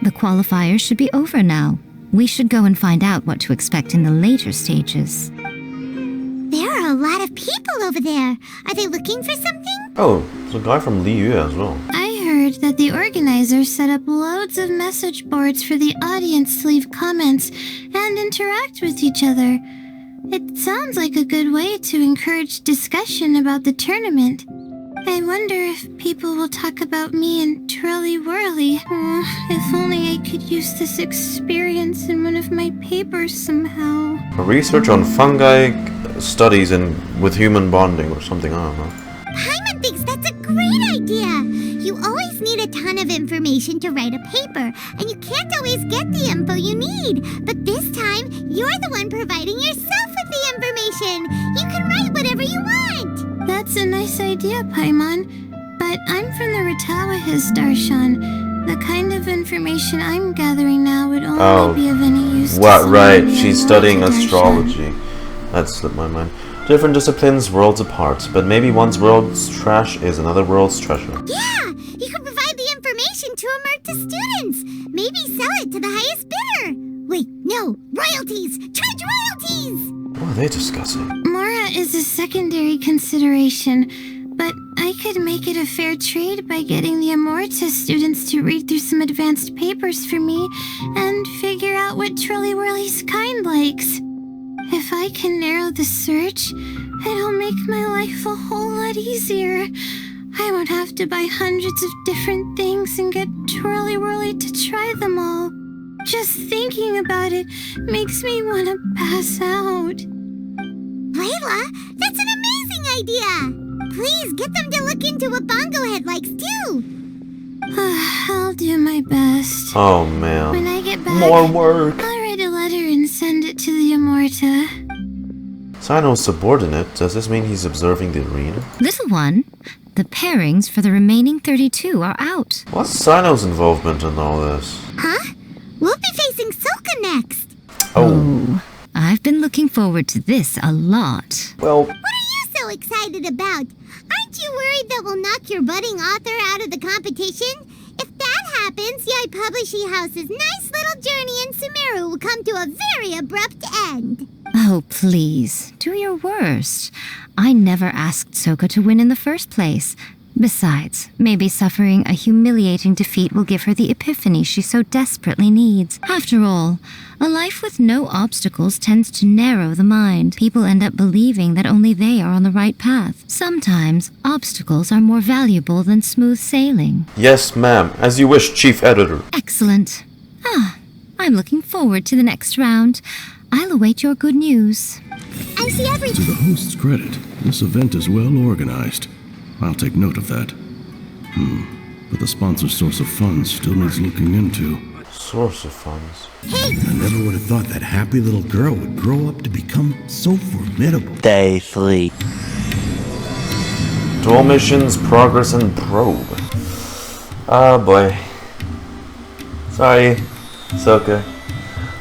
The qualifiers should be over now. We should go and find out what to expect in the later stages. There are a lot of people over there. Are they looking for something? Oh, there's a guy from Liu as well. I heard that the organizers set up loads of message boards for the audience to leave comments and interact with each other. It sounds like a good way to encourage discussion about the tournament. I wonder if people will talk about me and Twirly-Whirly. If only I could use this experience in one of my papers somehow. Research on fungi studies and with human bonding or something, I don't know. Paimon thinks that's a great idea. You always need a ton of information to write a paper, and you can't always get the info you need. But this time, you're the one providing yourself with the information. You can write whatever you want. That's a nice idea, Paimon. But I'm from the Ratawa Darshan. The kind of information I'm gathering now would only be of any use to someone right, in the she's studying Darshan. astrology. That slipped my mind. Different disciplines, worlds apart, but maybe one's world's trash is another world's treasure. Yeah, you can provide the information to Omerta students. Maybe sell it to the highest bidder. Wait, no, royalties! Charge royalties! What are they discussing? Mora is a secondary consideration, but I could make it a fair trade by getting the Amorta students to read through some advanced papers for me and figure out what Twirly-Whirly's kind likes. If I can narrow the search, it'll make my life a whole lot easier. I won't have to buy hundreds of different things and get Twirly-Whirly to try them all. Just thinking about it makes me want to pass out. Layla, that's an amazing idea! Please get them to look into what Bongo Head likes too! I'll do my best. Oh man. When I get back, more work. I'll write a letter and send it to the Amorta. Cyno's subordinate. Does this mean he's observing the arena? Little one, the pairings for the remaining 32 are out. What's Cyno's involvement in all this? Huh? We'll be facing Souka next! Oh. I've been looking forward to this a lot. Well, what are you so excited about? Aren't you worried that we'll knock your budding author out of the competition? If that happens, Yae Publishing House's nice little journey in Sumeru will come to a very abrupt end. Oh, please, do your worst. I never asked Souka to win in the first place. Besides, maybe suffering a humiliating defeat will give her the epiphany she so desperately needs. After all, a life with no obstacles tends to narrow the mind. People end up believing that only they are on the right path. Sometimes, obstacles are more valuable than smooth sailing. Yes, ma'am. As you wish, Chief Editor. Excellent. I'm looking forward to the next round. I'll await your good news. I see everything. To the host's credit, this event is well organized. I'll take note of that. But the sponsor's source of funds still needs looking into. Source of funds? Hey! I never would have thought that happy little girl would grow up to become so formidable. Day 3. Dual missions, progress, and probe. Oh boy. Sorry, Souka.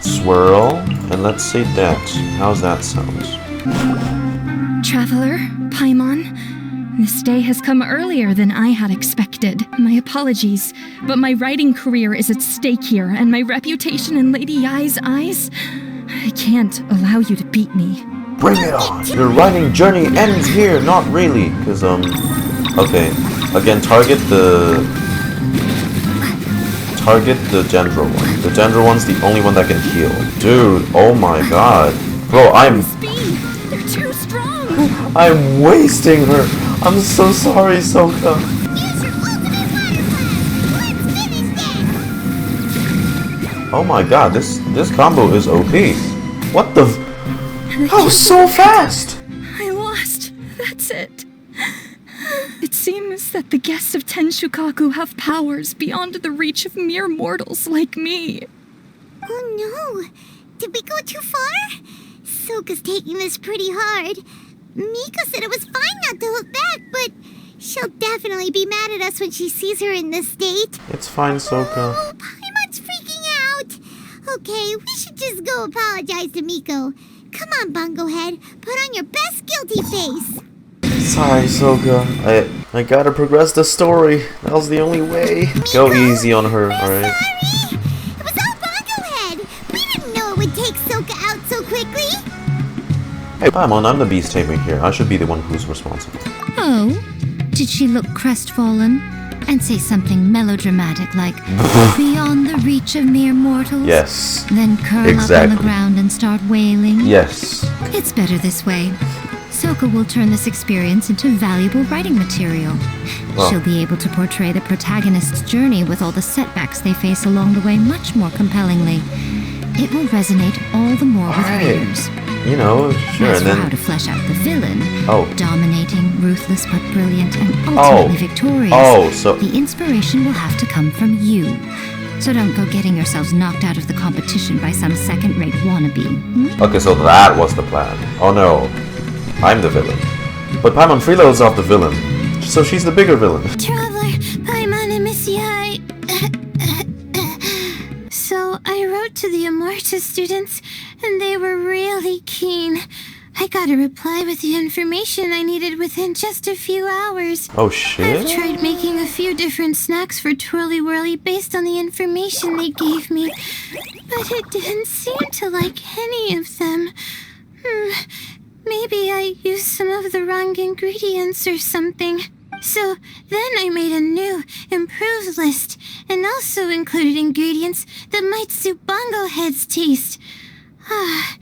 Swirl, and let's see that. How's that sound? Traveler, Paimon, this day has come earlier than I had expected. My apologies, but my writing career is at stake here, and my reputation in Lady Yae's eyes. I can't allow you to beat me. Bring it on! Your writing journey ends here, not really, cause okay. Again, target the Gendro one. The Gendro one's the only one that can heal. Dude, oh my god. Bro, They're too strong! I'm wasting her! I'm so sorry, Souka. Use your ultimate fire blast! Let's finish this! Oh my god, this combo is OP. What the That was so fast! I lost. That's it. It seems that the guests of Tenshukaku have powers beyond the reach of mere mortals like me. Oh no! Did we go too far? Souka's taking this pretty hard. Miko said it was fine not to look back, but she'll definitely be mad at us when she sees her in this state. It's fine, Souka. Oh, Paimon's freaking out! Okay, we should just go apologize to Miko. Come on, Bungo Head, put on your best guilty face. Sorry, Souka. I gotta progress the story. That was the only way. Miko, go easy on her, alright? Sorry! It was all Bungo Head! We didn't know it would take Souka out so quickly! Hey, Paimon, I'm the beast tamer here. I should be the one who's responsible. Oh? Did she look crestfallen? And say something melodramatic like, beyond the reach of mere mortals? Yes. Then curl up on the ground and start wailing? Yes. It's better this way. Souka will turn this experience into valuable writing material. She'll be able to portray the protagonist's journey with all the setbacks they face along the way much more compellingly. It will resonate all the more with readers. You know, sure, As and for then... how to flesh out the villain, dominating, ruthless but brilliant, and ultimately victorious, the inspiration will have to come from you. So don't go getting yourselves knocked out of the competition by some second-rate wannabe. Okay, so that was the plan. Oh no, I'm the villain. But Paimon freeloads off the villain, so she's the bigger villain. Traveler, Paimon and Miss Yae. So I wrote to the Amorta students, and they were really keen. I got a reply with the information I needed within just a few hours. Oh shit? I've tried making a few different snacks for Twirly-Whirly based on the information they gave me, but it didn't seem to like any of them. Maybe I used some of the wrong ingredients or something. So then I made a new, improved list, and also included ingredients that might suit Bungo Head's taste. I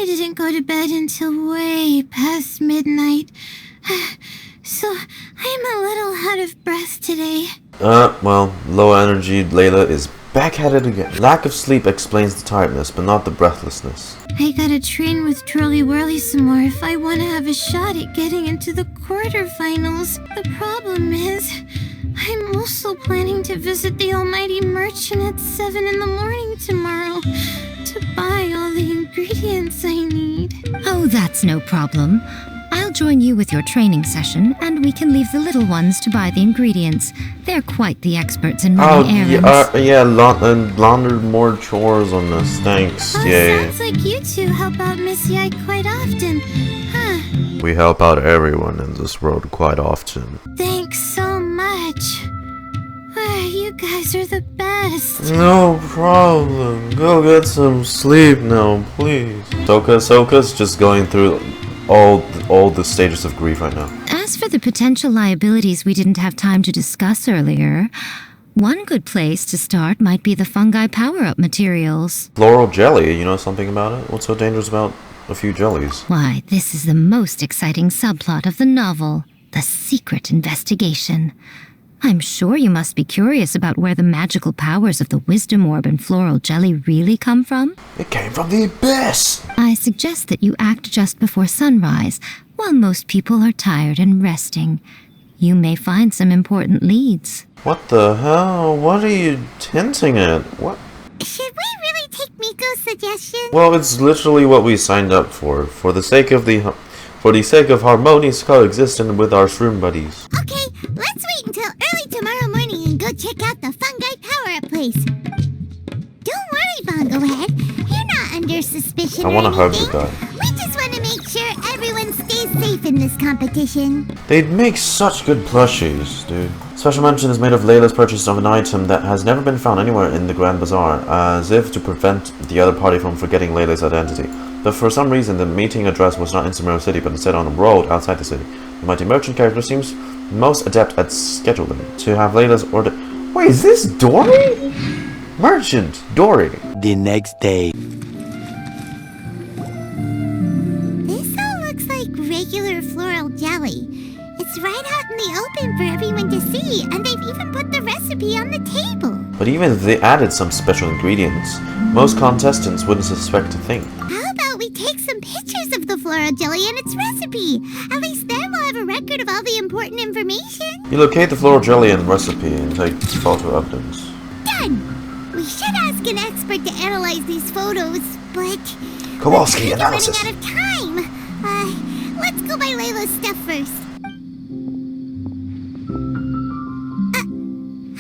didn't go to bed until way past midnight, so I'm a little out of breath today. Well, low energy Layla is back at it again. Lack of sleep explains the tiredness, but not the breathlessness. I gotta train with Twirly-Whirly some more if I want to have a shot at getting into the quarterfinals. The problem is, I'm also planning to visit the almighty merchant at 7 in the morning tomorrow to buy all the ingredients I need. Oh, that's no problem. I'll join you with your training session, and we can leave the little ones to buy the ingredients. They're quite the experts in running errands. Launder more chores on this. Thanks, Yae. Sounds like you two help out Miss Yae quite often, huh? We help out everyone in this world quite often. Thanks so much. You guys are the best. No problem. Go get some sleep now, please. Souka's just going through all the stages of grief right now. As As for the potential liabilities we didn't have time to discuss earlier, one good place to start might be the fungi power-up materials. Floral jelly, you know something about it? What's so dangerous about a few jellies? Why, this is the most exciting subplot of the novel, the secret investigation. I'm sure you must be curious about where the magical powers of the wisdom orb and floral jelly really come from. It came from the abyss! I suggest that you act just before sunrise, while most people are tired and resting. You may find some important leads. What the hell? What are you hinting at? What? Should we really take Miko's suggestion? Well, it's literally what we signed up for the sake of harmonious coexistence with our shroom buddies. Okay, let's wait until early tomorrow morning and go check out the fungi power-up place. Don't worry, Bongohead. You're not under suspicion I want to hug the anything. guy. We just want to make sure everyone stays safe in this competition. They'd make such good plushies, dude. Special mention is made of Layla's purchase of an item that has never been found anywhere in the Grand Bazaar, as if to prevent the other party from forgetting Layla's identity. But for some reason, the meeting address was not in Sumeru City, but instead on a road outside the city. The mighty merchant character seems most adept at scheduling. To have Layla's order... Wait, is this Dori? Merchant, Dori. The next day. This all looks like regular floral jelly. It's right out in the open for everyone to see, and they've even put the recipe on the table. But even if they added some special ingredients, most contestants wouldn't suspect a thing. How about we take some pictures of the floral jelly and its recipe? At least then we'll have a record of all the important information. You locate the floral jelly and recipe and take photo evidence. Done! We should ask an expert to analyze these photos, but... Kowalski we're analysis. running out of time. Let's go buy Layla's stuff first.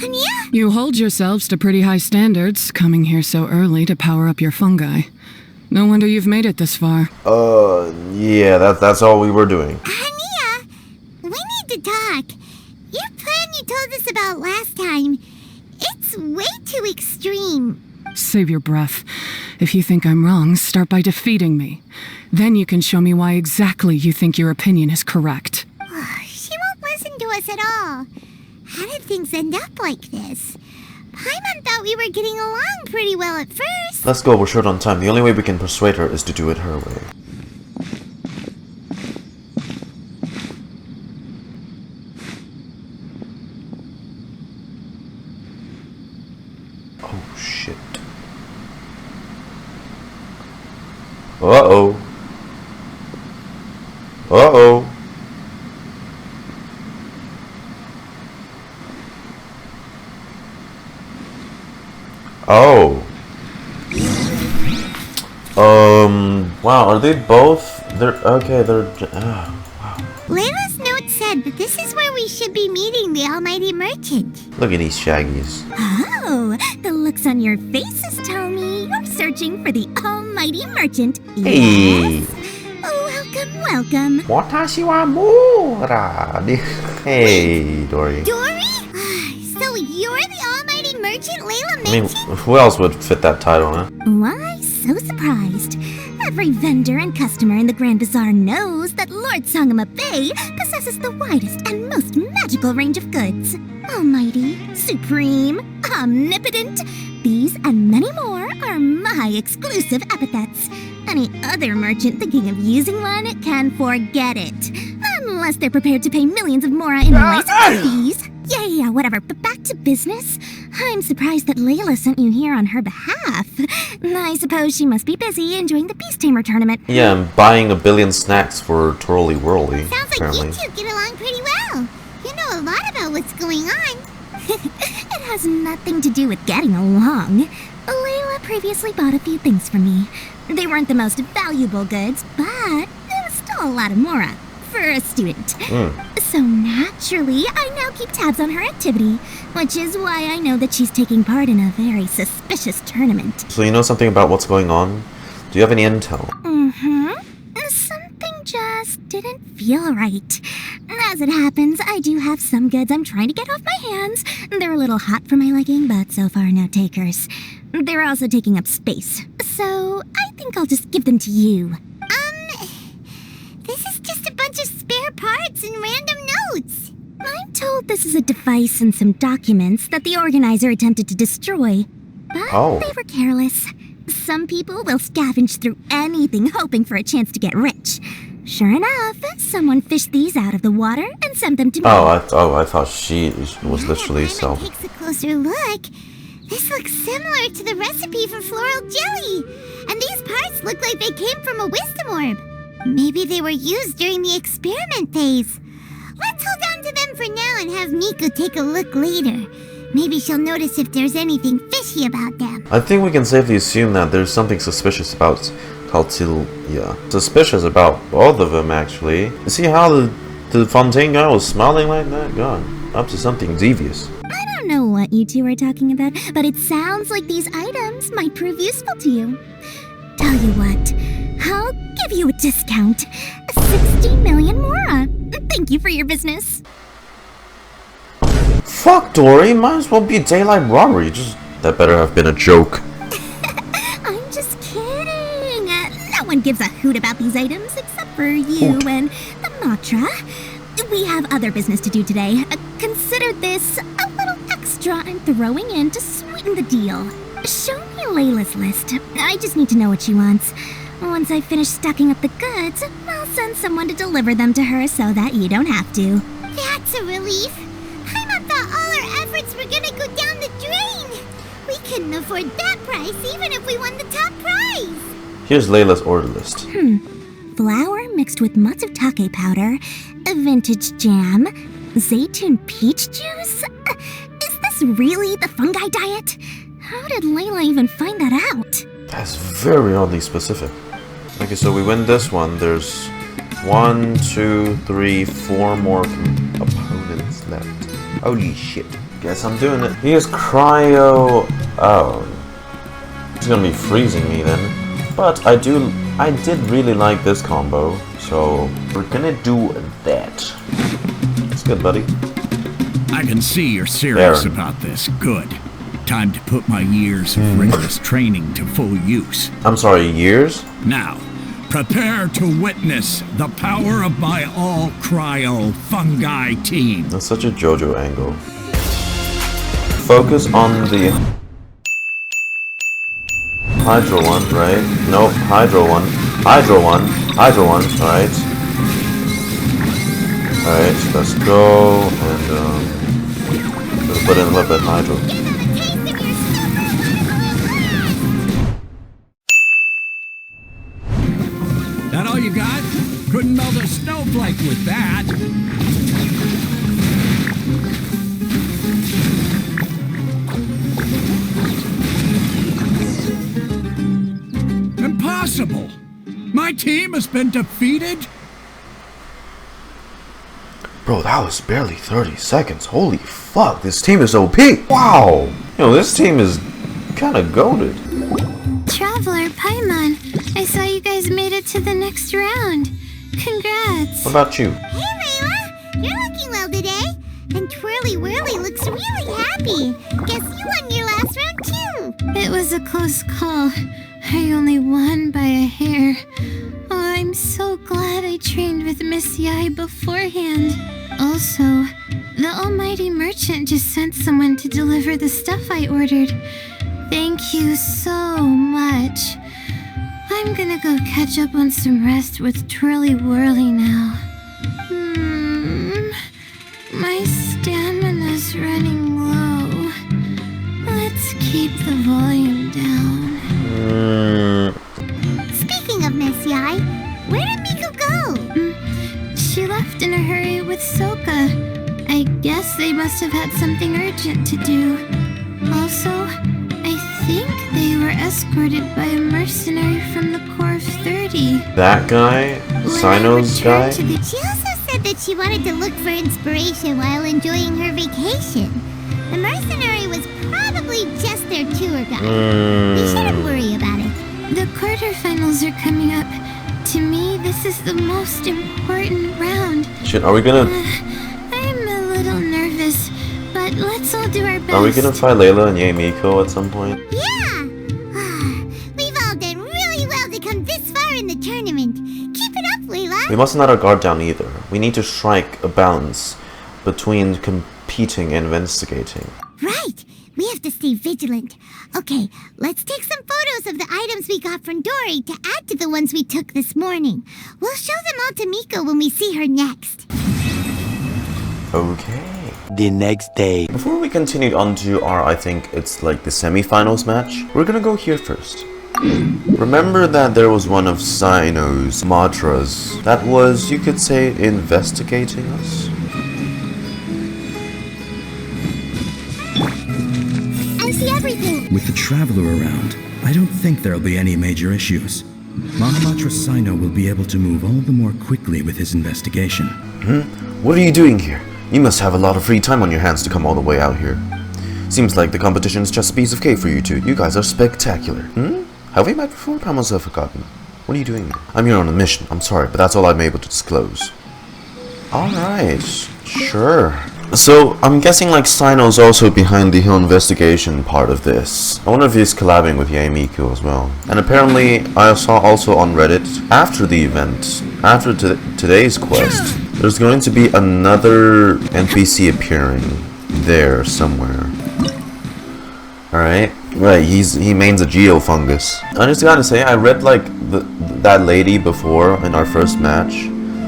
Haniyyah? You hold yourselves to pretty high standards, coming here so early to power up your fungi. No wonder you've made it this far. Yeah, that's all we were doing. Haniyyah, we need to talk. Your plan you told us about last time, it's way too extreme. Save your breath. If you think I'm wrong, start by defeating me. Then you can show me why exactly you think your opinion is correct. She won't listen to us at all. How did things end up like this? Paimon thought we were getting along pretty well at first. Let's go, we're short on time. The only way we can persuade her is to do it her way. Oh shit. Uh-oh. Uh-oh. Oh. Wow, are they both? They're wow. Layla's note said that this is where we should be meeting the almighty merchant. Look at these shaggies. Oh, the looks on your faces tell me you're searching for the almighty merchant. Hey. Yes? Welcome, welcome. Watashi wa mura. Hey, Dori. Dori? So you're the almighty merchant Layla I mean, mentioned? who else would fit that title, huh? Why so surprised? Every vendor and customer in the Grand Bazaar knows that Lord Sangamabe possesses the widest and most magical range of goods. Almighty, supreme, omnipotent, these and many more are my exclusive epithets. Any other merchant thinking of using one can forget it. Unless they're prepared to pay millions of mora in licensing fees. Yeah, whatever, but back to business. I'm surprised that Layla sent you here on her behalf. I suppose she must be busy enjoying the Beast Tamer tournament. Yeah, I'm buying 1 billion snacks for Twirly-Whirly. Sounds apparently. like you two get along pretty well. You know a lot about what's going on. It has nothing to do with getting along. Layla previously bought a few things for me. They weren't the most valuable goods, but it was still a lot of mora for a student. So naturally, I now keep tabs on her activity, which is why I know that she's taking part in a very suspicious tournament. So you know something about what's going on? Do you have any intel? Something just didn't feel right. As it happens, I do have some goods I'm trying to get off my hands. They're a little hot for my liking, but so far no takers. They're also taking up space, so I think I'll just give them to you. This is just a bunch of spare parts and random told this is a device and some documents that the organizer attempted to destroy. But they were careless. Some people will scavenge through anything hoping for a chance to get rich. Sure enough, someone fished these out of the water and sent them to me. I thought she was literally self. Takes a closer look. This looks similar to the recipe for floral jelly. And these parts look like they came from a wisdom orb. Maybe they were used during the experiment phase. Let's hold on to them for now and have Miko take a look later. Maybe she'll notice if there's anything fishy about them. I think we can safely assume that there's something suspicious about Haniyyah. Suspicious about both of them, actually. You see how the Fontaine guy was smiling like that? God, up to something devious. I don't know what you two are talking about, but it sounds like these items might prove useful to you. Tell you what, I'll give you a discount. 60 million mora. Thank you for your business. Fuck, Dori, might as well be daylight robbery. That better have been a joke. I'm just kidding. No one gives a hoot about these items except for you and the Matra. We have other business to do today. Consider this a little extra I'm throwing in to sweeten the deal. Show me Layla's list. I just need to know what she wants. Once I finish stocking up the goods, I'll send someone to deliver them to her so that you don't have to. That's a relief. I thought all our efforts were gonna go down the drain. We couldn't afford that price even if we won the top prize. Here's Layla's order list. Flour mixed with matsutake powder, a vintage jam, zaytun peach juice? Is this really the fungi diet? How did Layla even find that out? That's very oddly specific. Okay, so we win this one. There's 1, 2, 3, 4 more opponents left. Holy shit. Guess I'm doing it. He is cryo... Oh. He's gonna be freezing me then. But I did really like this combo. So we're gonna do that. It's good, buddy. I can see you're serious about this. Good. Time to put my years of rigorous training to full use. I'm sorry, years? Now, prepare to witness the power of my all-cryo fungi team. That's such a JoJo angle. Focus on the Hydro one, right? Nope, Hydro one. Hydro one. Hydro one, alright. Alright, let's go and let's put in a little bit of Hydro. That all you got? Couldn't melt a snowflake with that. Impossible! My team has been defeated? Bro, that was barely 30 seconds. Holy fuck, this team is OP! Wow! You know, this team is kinda goated. Traveler, Paimon, I saw you guys made it to the next round. Congrats. What about you? Hey, Layla! You're looking well today. And Twirly-Whirly looks really happy. Guess you won your last round, too. It was a close call. I only won by a hair. Oh, I'm so glad I trained with Miss Yae beforehand. Also, the almighty merchant just sent someone to deliver the stuff I ordered. Thank you so much. I'm gonna go catch up on some rest with Twirly-Whirly now. My stamina's running low. Let's keep the volume down. Speaking of Miss Yae, where did Miko go? She left in a hurry with Souka. I guess they must have had something urgent to do. Also, I think they were escorted by a mercenary from the Corps of 30. That guy? Cyno's guy? She also said that she wanted to look for inspiration while enjoying her vacation. The mercenary was probably just their tour guide. You shouldn't worry about it. The quarterfinals are coming up. To me, this is the most important round. Shit, are we gonna... I'm a little nervous, but let's all do our best. Are we gonna fight Layla and Yae Miko at some point? Yeah! We've all done really well to come this far in the tournament. Keep it up, Layla! We mustn't let our guard down either. We need to strike a balance between competing and investigating. Right! We have to stay vigilant. Okay, let's take some photos of the items we got from Dori to add to the ones we took this morning. We'll show them all to Miko when we see her next. Okay. The next day. Before we continue on to our, I think it's like the semifinals match, we're gonna go here first. Remember that there was one of Cyno's mantras that was, you could say, investigating us? I see everything! With the Traveler around, I don't think there'll be any major issues. Mahamatra Cyno will be able to move all the more quickly with his investigation. What are you doing here? You must have a lot of free time on your hands to come all the way out here. Seems like the competition is just a piece of cake for you two. You guys are spectacular. Have we met before? I must have forgotten. What are you doing here? I'm here on a mission. I'm sorry, but that's all I'm able to disclose. Alright, sure. So, I'm guessing like Cyno's also behind the whole investigation part of this. I wonder if he's collabing with Yae Miko as well. And apparently, I saw also on Reddit, after the event, after today's quest, there's going to be another NPC appearing there somewhere. Alright. Right, he mains a Fungus. I just gotta say, I read like that lady before in our first match,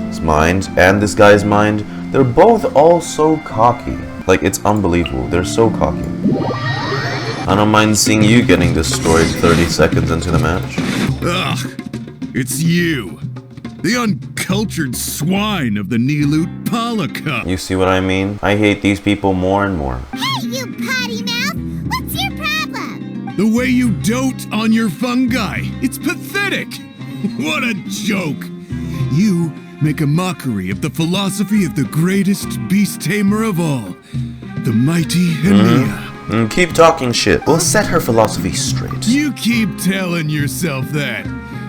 his mind, and this guy's mind. They're both all so cocky. Like, it's unbelievable. They're so cocky. I don't mind seeing you getting destroyed 30 seconds into the match. Ugh, it's you. The uncultured swine of the Nilut Palaka. You see what I mean? I hate these people more and more. Hey, you potty mouth! What's your problem? The way you dote on your fungi. It's pathetic. What a joke. You make a mockery of the philosophy of the greatest beast tamer of all, the mighty Haniyyah. Keep talking shit. We'll set her philosophy straight. You keep telling yourself that.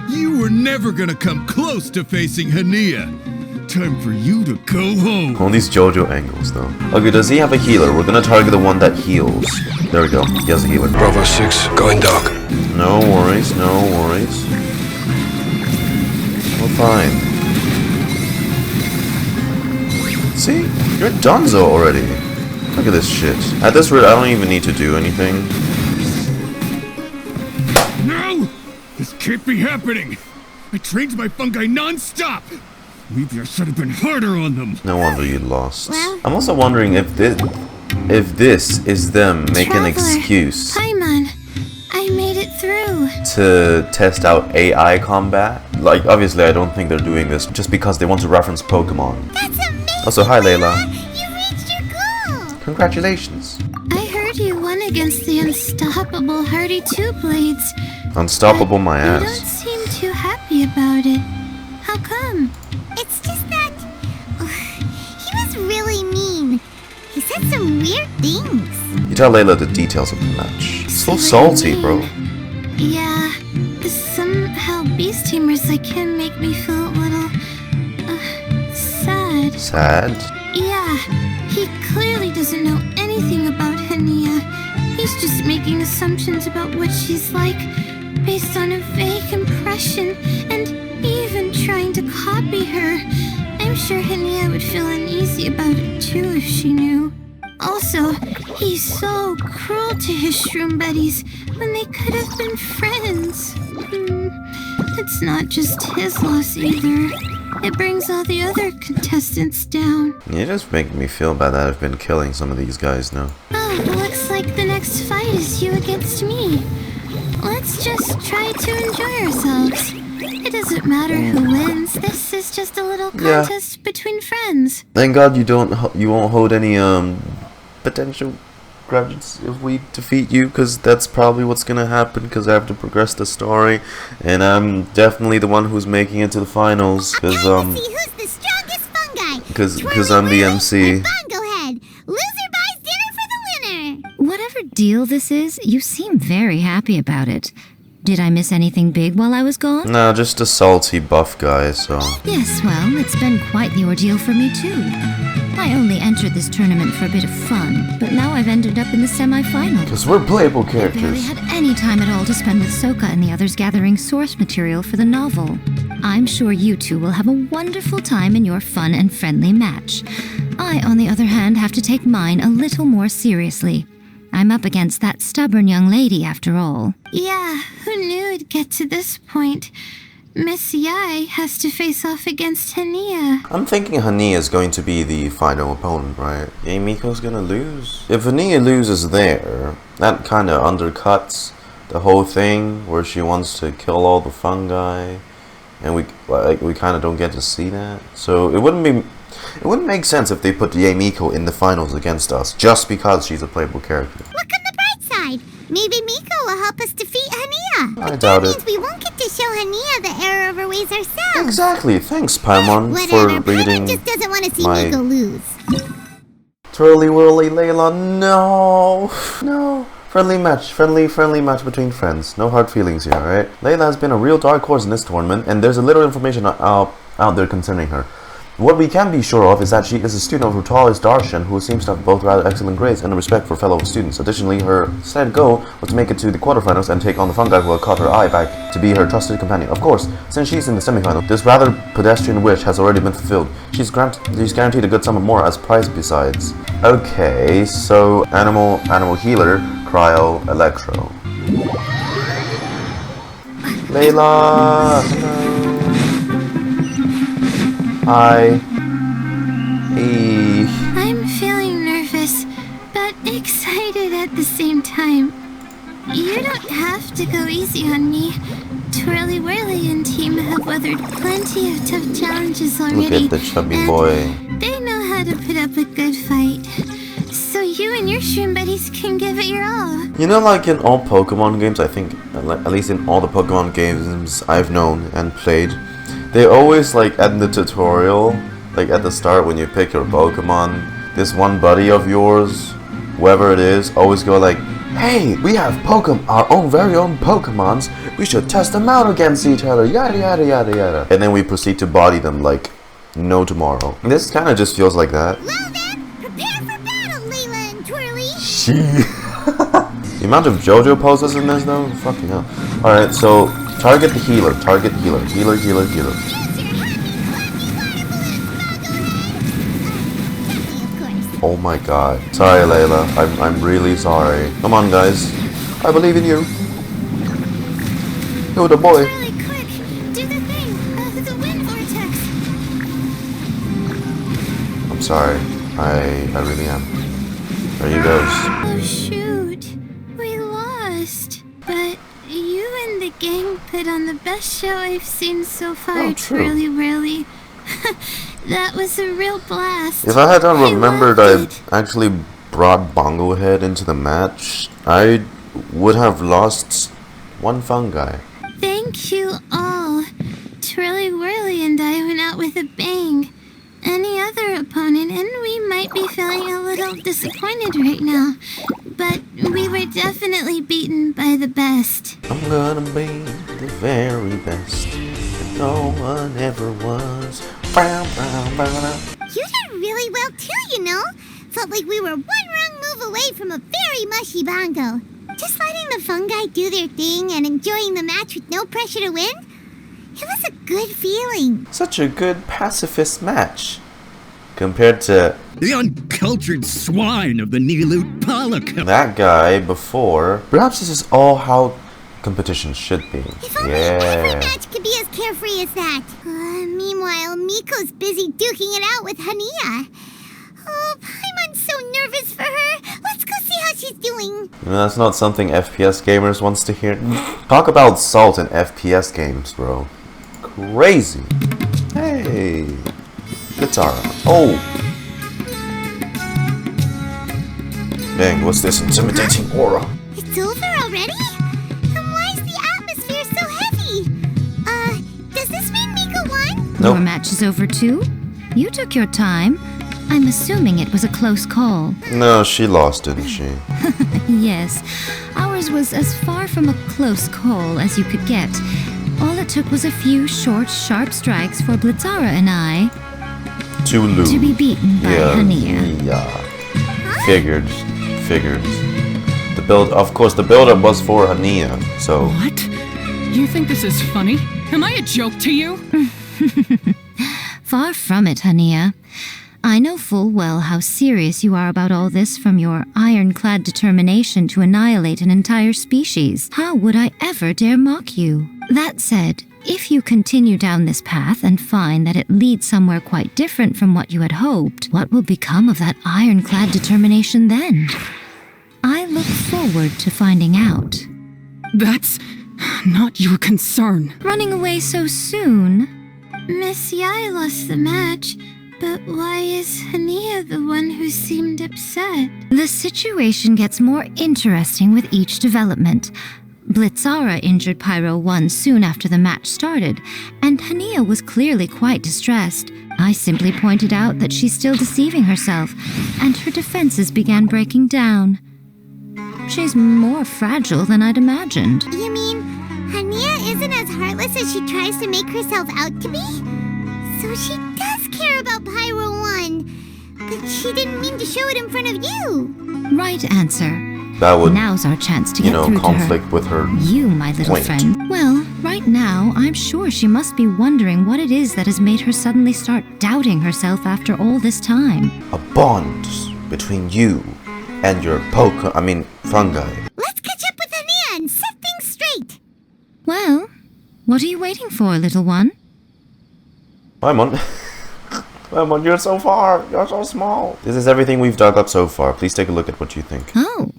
You were never gonna come close to facing Haniyyah. Time for you to go home. All these JoJo angles, though. Okay, does he have a healer? We're gonna target the one that heals. There we go. He has a healer. Bravo 6, going dark. No worries, no worries. We're fine. See? You're donezo already. Look at this shit. At this rate, I don't even need to do anything. No! This can't be happening! I trained my fungi non-stop! Maybe I should have been harder on them. No wonder you lost. I'm also wondering if this is them making an excuse Paimon, I made it through. to test out AI combat. Like, obviously, I don't think they're doing this just because they want to reference Pokemon. That's amazing! Also, hi, Layla. You reached your goal! Congratulations. I heard you won against the unstoppable Hardy Two Blades. Unstoppable my You don't ass. seem too happy about it. How come? It's just that... he was really mean. He said some weird things. You tell Layla the details of the match. So salty, bro. Yeah, somehow beast tamers like him make me feel a little... sad. Sad? Yeah, he clearly doesn't know anything about Haniyyah. He's just making assumptions about what she's like, based on a vague impression, and even trying to copy her. I'm sure Haniyyah would feel uneasy about it too if she knew. Also, he's so cruel to his shroom buddies when they could have been friends. It's not just his loss either. It brings all the other contestants down. You just make me feel bad that I've been killing some of these guys now. Oh, looks like the next fight is you against me. Let's just try to enjoy ourselves. It doesn't matter who wins. This is just a little contest between friends. Thank God you won't hold any potential grudges if we defeat you, because that's probably what's gonna happen, because I have to progress the story, and I'm definitely the one who's making it to the finals, because see who's the strongest fungi. because I'm the MC. Bongo head. Loser buys dinner for the winner. Whatever deal this is, you seem very happy about it. Did I miss anything big while I was gone? Nah, just a salty buff guy, so... Yes, well, it's been quite the ordeal for me too. I only entered this tournament for a bit of fun, but now I've ended up in the semi-final. Because we're playable I barely characters. had any time at all to spend with Souka and the others gathering source material for the novel. I'm sure you two will have a wonderful time in your fun and friendly match. I, on the other hand, have to take mine a little more seriously. I'm up against that stubborn young lady, after all. Yeah, who knew it'd get to this point? Miss Yae has to face off against Haniyyah. I'm thinking Haniyyah is going to be the final opponent, right? Yae Miko's gonna lose. If Haniyyah loses there, that kind of undercuts the whole thing where she wants to kill all the fungi, and we kind of don't get to see that. So it wouldn't make sense if they put Yae Miko in the finals against us just because she's a playable character. Look on the bright side. Maybe Miko will help us defeat Haniyyah. I doubt it. That means we won't get to show Haniyyah the error of her ways ourselves. Exactly. Thanks, Paimon, for reading Paimon just doesn't want to see my Miko lose. Twirly-Whirly Layla, no. Friendly match between friends. No hard feelings here, alright? Layla has been a real dark horse in this tournament, and there's a little information out there concerning her. What we can be sure of is that she is a student of Rutalis Darshan, who seems to have both rather excellent grades and a respect for fellow students. Additionally, her said goal was to make it to the quarterfinals and take on the fungi who had caught her eye back to be her trusted companion. Of course, since she's in the semifinal, this rather pedestrian wish has already been fulfilled. She's guaranteed a good sum more as prize besides. Okay, so animal healer, cryo, electro. Layla, hello. I'm feeling nervous, but excited at the same time. You don't have to go easy on me. Twirly-Whirly and team have weathered plenty of tough challenges already. Look at the chubby boy. They know how to put up a good fight. So you and your shroom buddies can give it your all. You know, like in all Pokemon games, I think, at least in all the Pokemon games I've known and played, they always, like, end the tutorial, like at the start when you pick your Pokemon, this one buddy of yours, whoever it is, always go like, hey, we have our very own Pokemons, we should test them out against each other, yada yada yada yada. And then we proceed to body them like no tomorrow. This kind of just feels like that. Well then, prepare for battle, Layla and Twirly. The amount of JoJo poses in this though, fucking hell. Alright, so target the healer, healer. Oh my god. Sorry, Layla. I'm really sorry. Come on, guys. I believe in you. You're the boy. Really quick, do the thing, the wind vortex. I'm sorry. I really am. There you goes. Oh shoot, we lost. But you and the gang put on the best show I've seen so far, Twirly-Whirly. That was a real blast. If I had not remembered I actually brought Bongo Head into the match, I would have lost one fungi. Thank you all. Twirly-Whirly and I went out with a bang. Any other opponent, and we might be feeling a little disappointed right now, but we were definitely beaten by the best. I'm gonna be the very best that no one ever was. You did really well too, you know. Felt like we were one wrong move away from a very mushy bongo. Just letting the fungi do their thing and enjoying the match with no pressure to win. It was a good feeling. Such a good pacifist match. Compared to the uncultured swine of the Nilut Palaka. That guy before. Perhaps this is all how competition should be. If only every match could be as carefree as that. Meanwhile, Miko's busy duking it out with Haniyyah. Oh, Paimon's so nervous for her. Let's go see how she's doing. That's not something FPS gamers wants to hear. Talk about salt in FPS games, bro. Crazy. Hey. Guitar. Oh. Dang, what's this intimidating aura? It's over already? Then why is the atmosphere so heavy? Does this mean Miko won? Nope. Your match is over too? You took your time. I'm assuming it was a close call. No, she lost, didn't she? Yes. Ours was as far from a close call as you could get. All it took was a few short, sharp strikes for Blitzara and I to lose. To be beaten by Haniyyah. Yeah. Figured. Of course, the build-up was for Haniyyah, so... What? You think this is funny? Am I a joke to you? Far from it, Haniyyah. I know full well how serious you are about all this, from your ironclad determination to annihilate an entire species. How would I ever dare mock you? That said, if you continue down this path and find that it leads somewhere quite different from what you had hoped, what will become of that ironclad determination then? I look forward to finding out. That's not your concern. Running away so soon? Miss Yae lost the match, but why is Haniyyah the one who seemed upset? The situation gets more interesting with each development. Blitzara injured Pyro 1 soon after the match started, and Haniyyah was clearly quite distressed. I simply pointed out that she's still deceiving herself, and her defenses began breaking down. She's more fragile than I'd imagined. You mean Haniyyah isn't as heartless as she tries to make herself out to be? So she does care about Pyro 1, but she didn't mean to show it in front of you. Right answer. That would, now's our chance to get through conflict to her. With her. You, my little friend. Well, right now, I'm sure she must be wondering what it is that has made her suddenly start doubting herself after all this time. A bond between you and your fungi. Let's catch up with Haniyyah and set things straight. Well, what are you waiting for, little one? Paimon, you're so far. You're so small. This is everything we've dug up so far. Please take a look at what you think. Oh,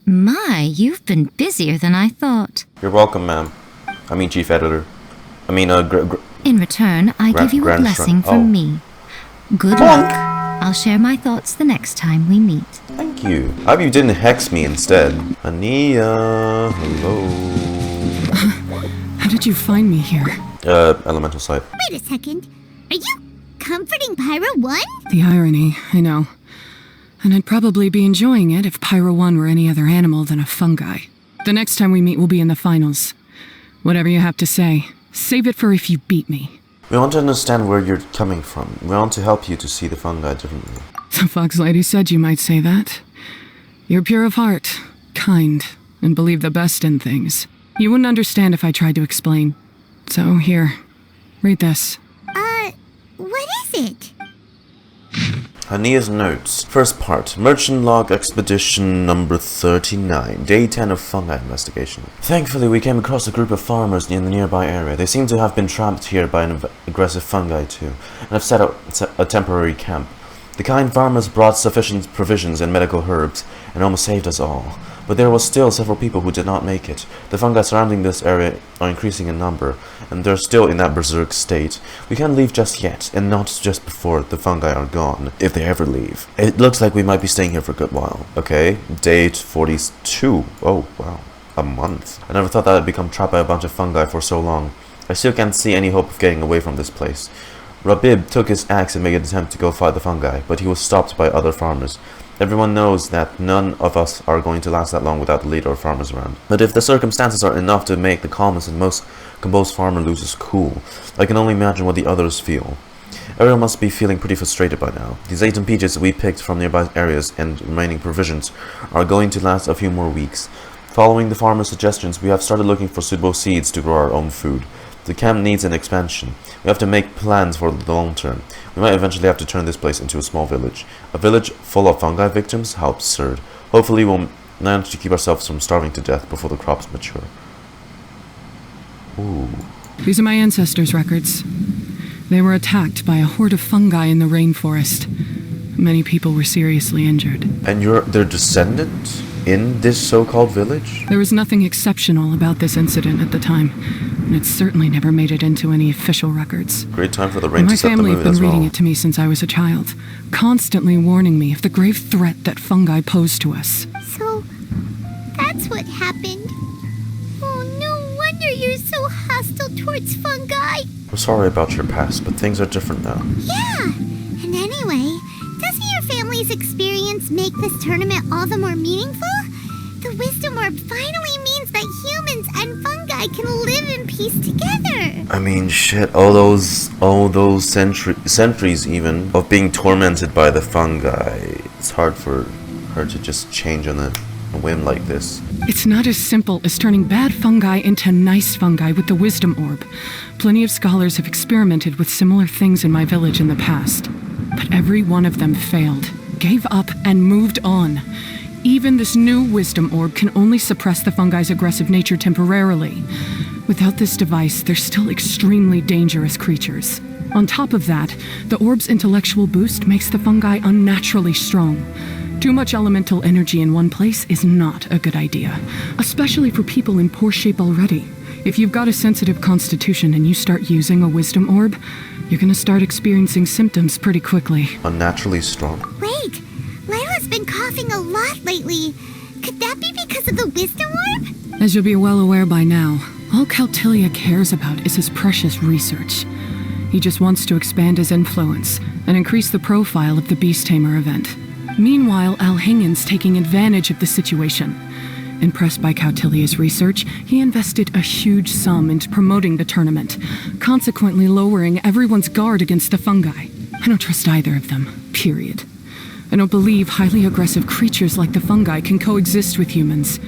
my, you've been busier than I thought. You're welcome, ma'am. Chief editor. In return, I give you a blessing from me. Good luck. I'll share my thoughts the next time we meet. Thank you. I hope you didn't hex me instead. Haniyyah, hello. How did you find me here? Elemental site. Wait a second. Are you comforting Pyro 1? The irony, I know. And I'd probably be enjoying it if Pyro 1 were any other animal than a fungi. The next time we meet will be in the finals. Whatever you have to say, save it for if you beat me. We want to understand where you're coming from. We want to help you to see the fungi differently. The Fox Lady said you might say that. You're pure of heart, kind, and believe the best in things. You wouldn't understand if I tried to explain. So here, read this. What is it? Haniyyah's notes. First part. Merchant log expedition number 39. Day 10 of fungi investigation. Thankfully, we came across a group of farmers in the nearby area. They seem to have been trapped here by an aggressive fungi too, and have set up a temporary camp. The kind farmers brought sufficient provisions and medical herbs, and almost saved us all. But there was still several people who did not make it. The fungi surrounding this area are increasing in number, and they're still in that berserk state. We can't leave just yet, and not just before the fungi are gone, if they ever leave. It looks like we might be staying here for a good while. Okay, date 42. Oh, wow. A month. I never thought that I'd become trapped by a bunch of fungi for so long. I still can't see any hope of getting away from this place. Rabib took his axe and made an attempt to go fight the fungi, but he was stopped by other farmers. Everyone knows that none of us are going to last that long without the leader or farmers around. But if the circumstances are enough to make the calmest and most composed farmer lose his cool, I can only imagine what the others feel. Everyone must be feeling pretty frustrated by now. These 18 peaches we picked from nearby areas and remaining provisions are going to last a few more weeks. Following the farmer's suggestions, we have started looking for suitable seeds to grow our own food. The camp needs an expansion. We have to make plans for the long term. We might eventually have to turn this place into a small village. A village full of fungi victims? How absurd. Hopefully we'll manage to keep ourselves from starving to death before the crops mature. Ooh. These are my ancestors' records. They were attacked by a horde of fungi in the rainforest. Many people were seriously injured. And you're their descendant? In this so-called village? There was nothing exceptional about this incident at the time, and it certainly never made it into any official records. Great time for the rain to set the mood as well. My family have been reading it to me since I was a child, constantly warning me of the grave threat that fungi pose to us. So, that's what happened. Oh, no wonder you're so hostile towards fungi. We're sorry about your past, but things are different now. Yeah, and anyway, doesn't your family's experience make this tournament all the more meaningful? The Wisdom Orb finally means that humans and fungi can live in peace together. I mean, shit, all those centuries even of being tormented by the fungi. It's hard for her to just change on a whim like this. It's not as simple as turning bad fungi into nice fungi with the Wisdom Orb. Plenty of scholars have experimented with similar things in my village in the past. But every one of them failed, gave up, and moved on. Even this new wisdom orb can only suppress the fungi's aggressive nature temporarily. Without this device, they're still extremely dangerous creatures. On top of that, the orb's intellectual boost makes the fungi unnaturally strong. Too much elemental energy in one place is not a good idea, especially for people in poor shape already. If you've got a sensitive constitution and you start using a wisdom orb, you're gonna start experiencing symptoms pretty quickly. Unnaturally strong. Wait, Layla's been coughing a lot lately. Could that be because of the wisdom orb? As you'll be well aware by now, all Kautilya cares about is his precious research. He just wants to expand his influence and increase the profile of the Beast Tamer event. Meanwhile, Elchingen's taking advantage of the situation. Impressed by Kautilya's research, he invested a huge sum into promoting the tournament, consequently lowering everyone's guard against the fungi. I don't trust either of them, period. I don't believe highly aggressive creatures like the fungi can coexist with humans.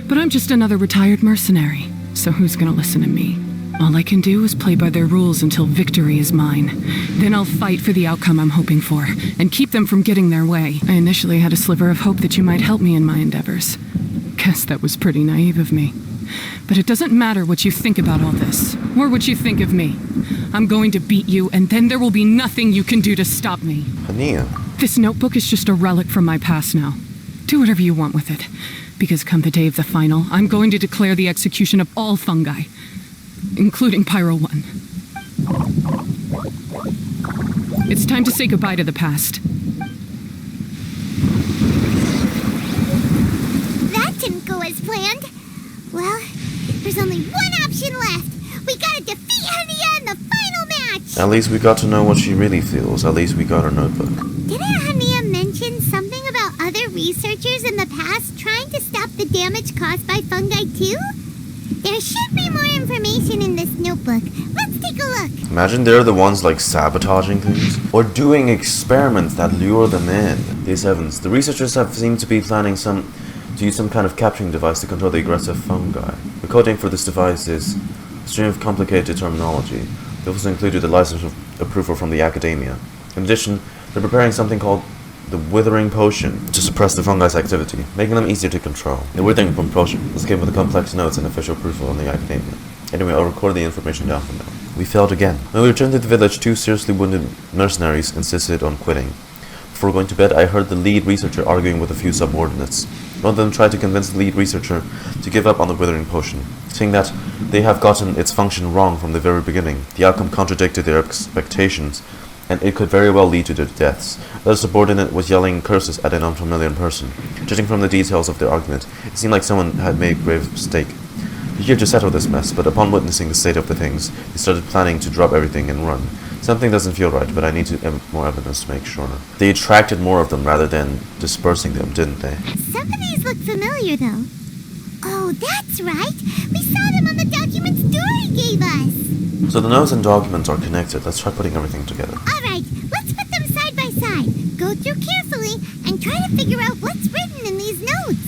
But I'm just another retired mercenary, so who's gonna listen to me? All I can do is play by their rules until victory is mine. Then I'll fight for the outcome I'm hoping for, and keep them from getting their way. I initially had a sliver of hope that you might help me in my endeavors. Guess that was pretty naive of me. But it doesn't matter what you think about all this, or what you think of me. I'm going to beat you, and then there will be nothing you can do to stop me. Haniyyah. This notebook is just a relic from my past now. Do whatever you want with it. Because come the day of the final, I'm going to declare the execution of all fungi. Including Pyro 1. It's time to say goodbye to the past. That didn't go as planned. Well, there's only one option left. We gotta defeat Haniyyah in the final match! At least we got to know what she really feels. At least we got her notebook. Didn't Haniyyah mention something about other researchers in the past trying to stop the damage caused by fungi too? There should be more information in this notebook. Let's take a look. Imagine they're the ones like sabotaging things or doing experiments that lure them in. These heavens, the researchers have seemed to be planning to use some kind of capturing device to control the aggressive fungi. The coding for this device is a string of complicated terminology. They also included a license approval from the academia. In addition, they're preparing something called the Withering Potion to suppress the fungi's activity, making them easier to control. The Withering Potion was given with complex notes and official approval from the academia. Anyway, I'll record the information down for now. We failed again. When we returned to the village, 2 seriously wounded mercenaries insisted on quitting. Before going to bed, I heard the lead researcher arguing with a few subordinates. One of them tried to convince the lead researcher to give up on the Withering Potion, saying that they have gotten its function wrong from the very beginning. The outcome contradicted their expectations, and it could very well lead to their deaths. The subordinate was yelling curses at an unfamiliar person. Judging from the details of their argument, it seemed like someone had made a grave mistake. They're here to settle this mess, but upon witnessing the state of the things, they started planning to drop everything and run. Something doesn't feel right, but I need more evidence to make sure. They attracted more of them rather than dispersing them, didn't they? Some of these look familiar, though. Oh, that's right. We saw them on the documents Dori gave us. So the notes and documents are connected. Let's try putting everything together. All right, let's put them side by side. Go through carefully and try to figure out what's written in these notes.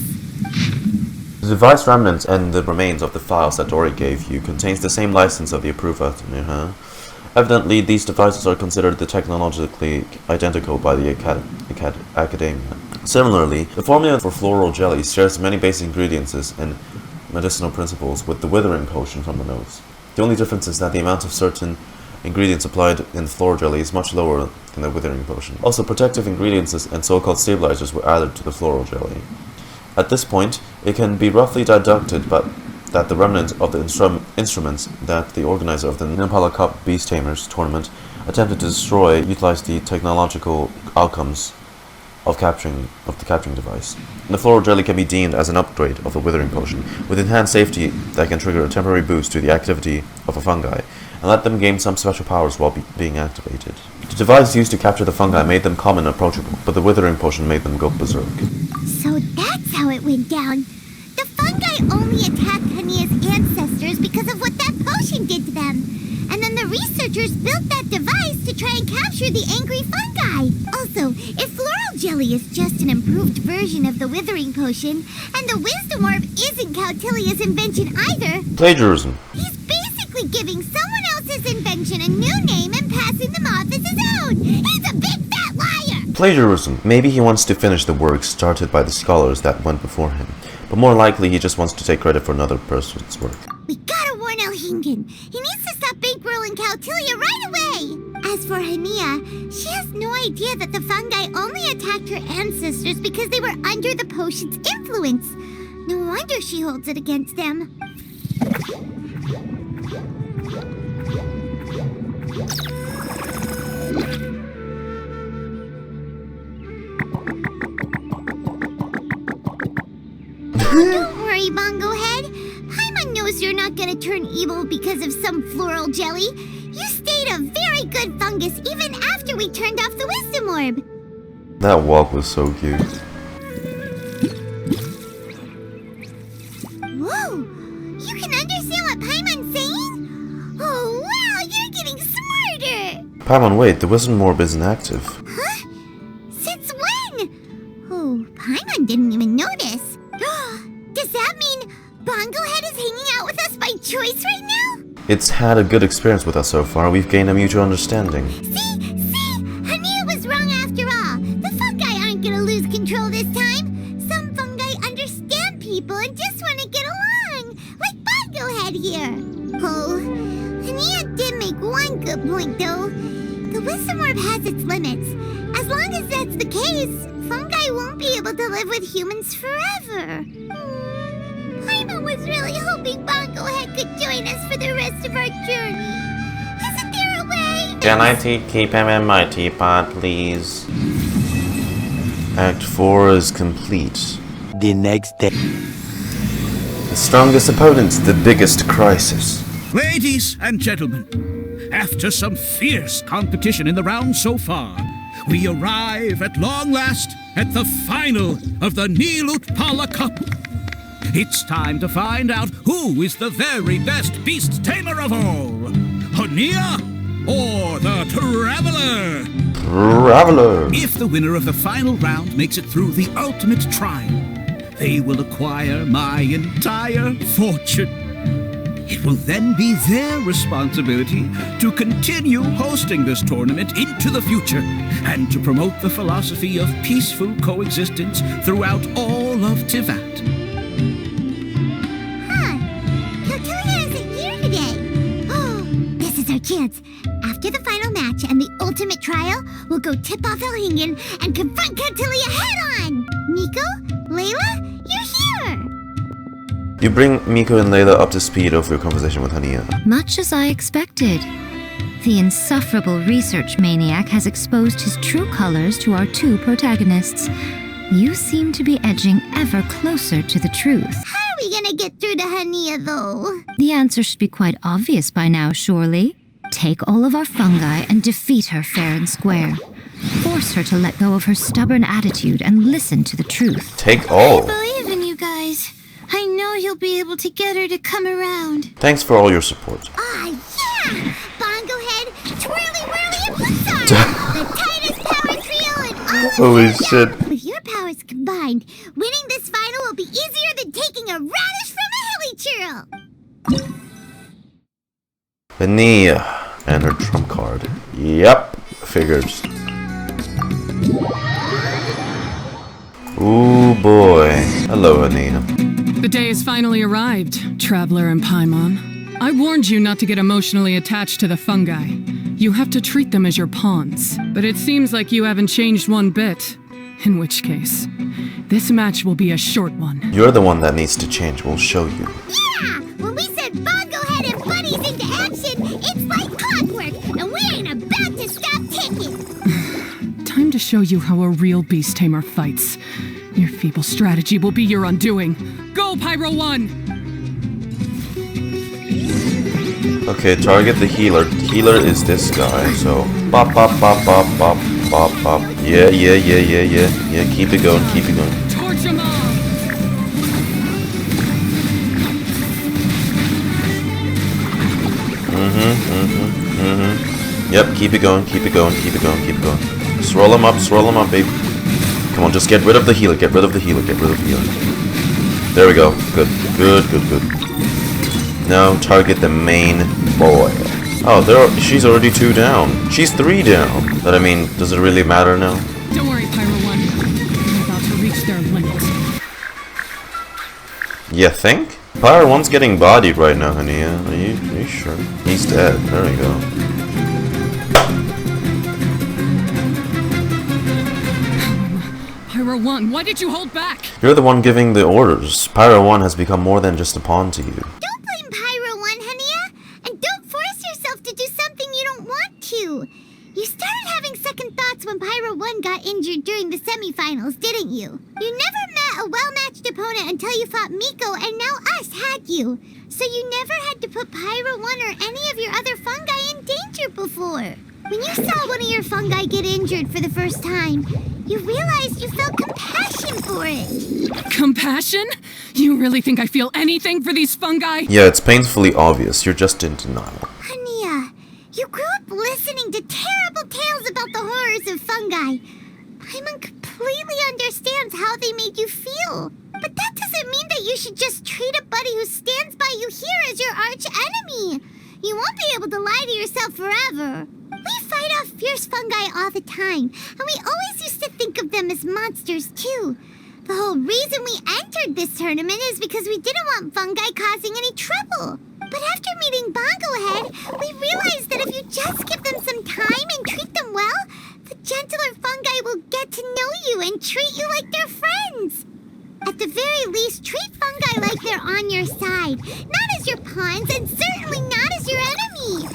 The device remnants and the remains of the files that Dori gave you contains the same license of the approval. Evidently, these devices are considered technologically identical by the academia. Similarly, the formula for floral jellies shares many basic ingredients and medicinal principles with the Withering Potion from the notes. The only difference is that the amount of certain ingredients applied in the floral jelly is much lower than the Withering Potion. Also, protective ingredients and so-called stabilizers were added to the floral jelly. At this point, it can be roughly deducted that the remnant of the instruments that the organizer of the Nippala Cup Beast Tamers tournament attempted to destroy utilized the technological outcomes of the capturing device. And the floral jelly can be deemed as an upgrade of the Withering Potion, with enhanced safety that can trigger a temporary boost to the activity of a fungi, and let them gain some special powers while being activated. The device used to capture the fungi made them calm and approachable, but the Withering Potion made them go berserk. So that's how it went down. The fungi only attacked Haniyyah's ancestors because of what that potion did to them. And then the researchers built that device to try and capture the angry fungi. Also, if floral jelly is just an improved version of the Withering Potion, and the Wisdom Orb isn't Kautilya's invention either... Plagiarism. He's basically giving someone else's invention a new name and passing them off as his own. He's a big fat plagiarism. Maybe he wants to finish the work started by the scholars that went before him, but more likely he just wants to take credit for another person's work. We gotta warn Elchingen. He needs to stop bankrolling Kautilya right away! As for Haniyyah, she has no idea that the fungi only attacked her ancestors because they were under the potion's influence. No wonder she holds it against them. Don't worry, Bongo Head. Paimon knows you're not gonna turn evil because of some floral jelly. You stayed a very good fungus even after we turned off the wisdom orb. That walk was so cute. Whoa! You can understand what Paimon's saying? Oh wow, you're getting smarter! Paimon, wait, the wisdom orb isn't active. Huh? Since when? Oh, Paimon didn't even notice. Does that mean Bongo Head is hanging out with us by choice right now? It's had a good experience with us so far. We've gained a mutual understanding. See? Haniyyah was wrong after all. The fungi aren't gonna lose control this time. Some fungi understand people and just want to get along, like Bongo Head here. Oh, Haniyyah did make one good point though. The wisdom orb has its limits. As long as that's the case, fungi won't be able to live with humans forever. Paimon was really hoping Bongo Head could join us for the rest of our journey. Isn't there a way? Can I keep him in my teapot, please? Act 4 is complete. The next day. The strongest opponents, the biggest crisis. Ladies and gentlemen, after some fierce competition in the round so far, we arrive at long last at the final of the Nilutpala Cup. It's time to find out who is the very best beast tamer of all. Haniyyah or the Traveler? Traveler! If the winner of the final round makes it through the ultimate trial, they will acquire my entire fortune. It will then be their responsibility to continue hosting this tournament into the future and to promote the philosophy of peaceful coexistence throughout all of Tivat. Chance. After the final match and the ultimate trial, we'll go tip off Elchingen and confront Kautilya head-on! Miko? Layla? You're here! You bring Miko and Layla up to speed of your conversation with Haniyyah. Much as I expected. The insufferable research maniac has exposed his true colors to our two protagonists. You seem to be edging ever closer to the truth. How are we gonna get through to Haniyyah, though? The answer should be quite obvious by now, surely. Take all of our fungi and defeat her fair and square. Force her to let go of her stubborn attitude and listen to the truth. Take all. I believe in you guys. I know you'll be able to get her to come around. Thanks for all your support. Ah, yeah! Bongo Head, Twirly-Whirly, and Blizzard! The tightest power trio in all of Holy shit. With your powers combined, winning this final will be easier than taking a radish from a hilly churl! Haniyyah and her trump card. Yep, figures. Ooh boy. Hello, Haniyyah. The day has finally arrived, Traveler and Paimon. I warned you not to get emotionally attached to the fungi. You have to treat them as your pawns. But it seems like you haven't changed one bit. In which case, this match will be a short one. You're the one that needs to change. We'll show you. Yeah! When we send Bongo Head and buddies into action, it's like clockwork, and we ain't about to stop ticking! Time to show you how a real beast tamer fights. Your feeble strategy will be your undoing. Go, Pyro 1! Okay, target the healer. Healer is this guy, so bop bop bop bop bop bop bop. Yeah, keep it going, keep it going. Torch him all! Yep, keep it going, keep it going, keep it going, keep it going. Swirl him up, baby. Come on, just get rid of the healer, get rid of the healer, get rid of the healer. There we go. Good. Now target the main boy. Oh, she's already 2 down. She's 3 down. But I mean, does it really matter now? Don't worry, Pyro 1. I'm about to reach their limits. You think? Pyro 1's getting bodied right now, Haniyyah. Are you sure? He's dead. There we go. Pyro 1, why did you hold back? You're the one giving the orders. Pyro 1 has become more than just a pawn to you. Don't blame Pyro 1, Haniyyah. And don't force yourself to do something you don't want to. You started having second thoughts when Pyro 1 got injured during the semifinals, didn't you? You never met a well-matched opponent until you fought Miko, and now us had you. So you never had to put Pyro 1 or any of your other fungi in danger before. When you saw one of your fungi get injured for the first time, you realized you felt compassion for it. Compassion? You really think I feel anything for these fungi? Yeah, it's painfully obvious. You're just in denial. Haniyyah, you grew up listening to terrible tales about the horrors of fungi. Paimon completely understands how they made you feel. But that doesn't mean that you should just treat a buddy who stands by you here as your arch enemy. You won't be able to lie to yourself forever. We fight off fierce fungi all the time, and we always used to think of them as monsters too. The whole reason we entered this tournament is because we didn't want fungi causing any trouble. But after meeting Bongo Head, we realized that if you just give them some time and treat them well, the gentler fungi will get to know you and treat you like their friends. At the very least, treat fungi like they're on your side, not as your pawns and certainly not as your enemy.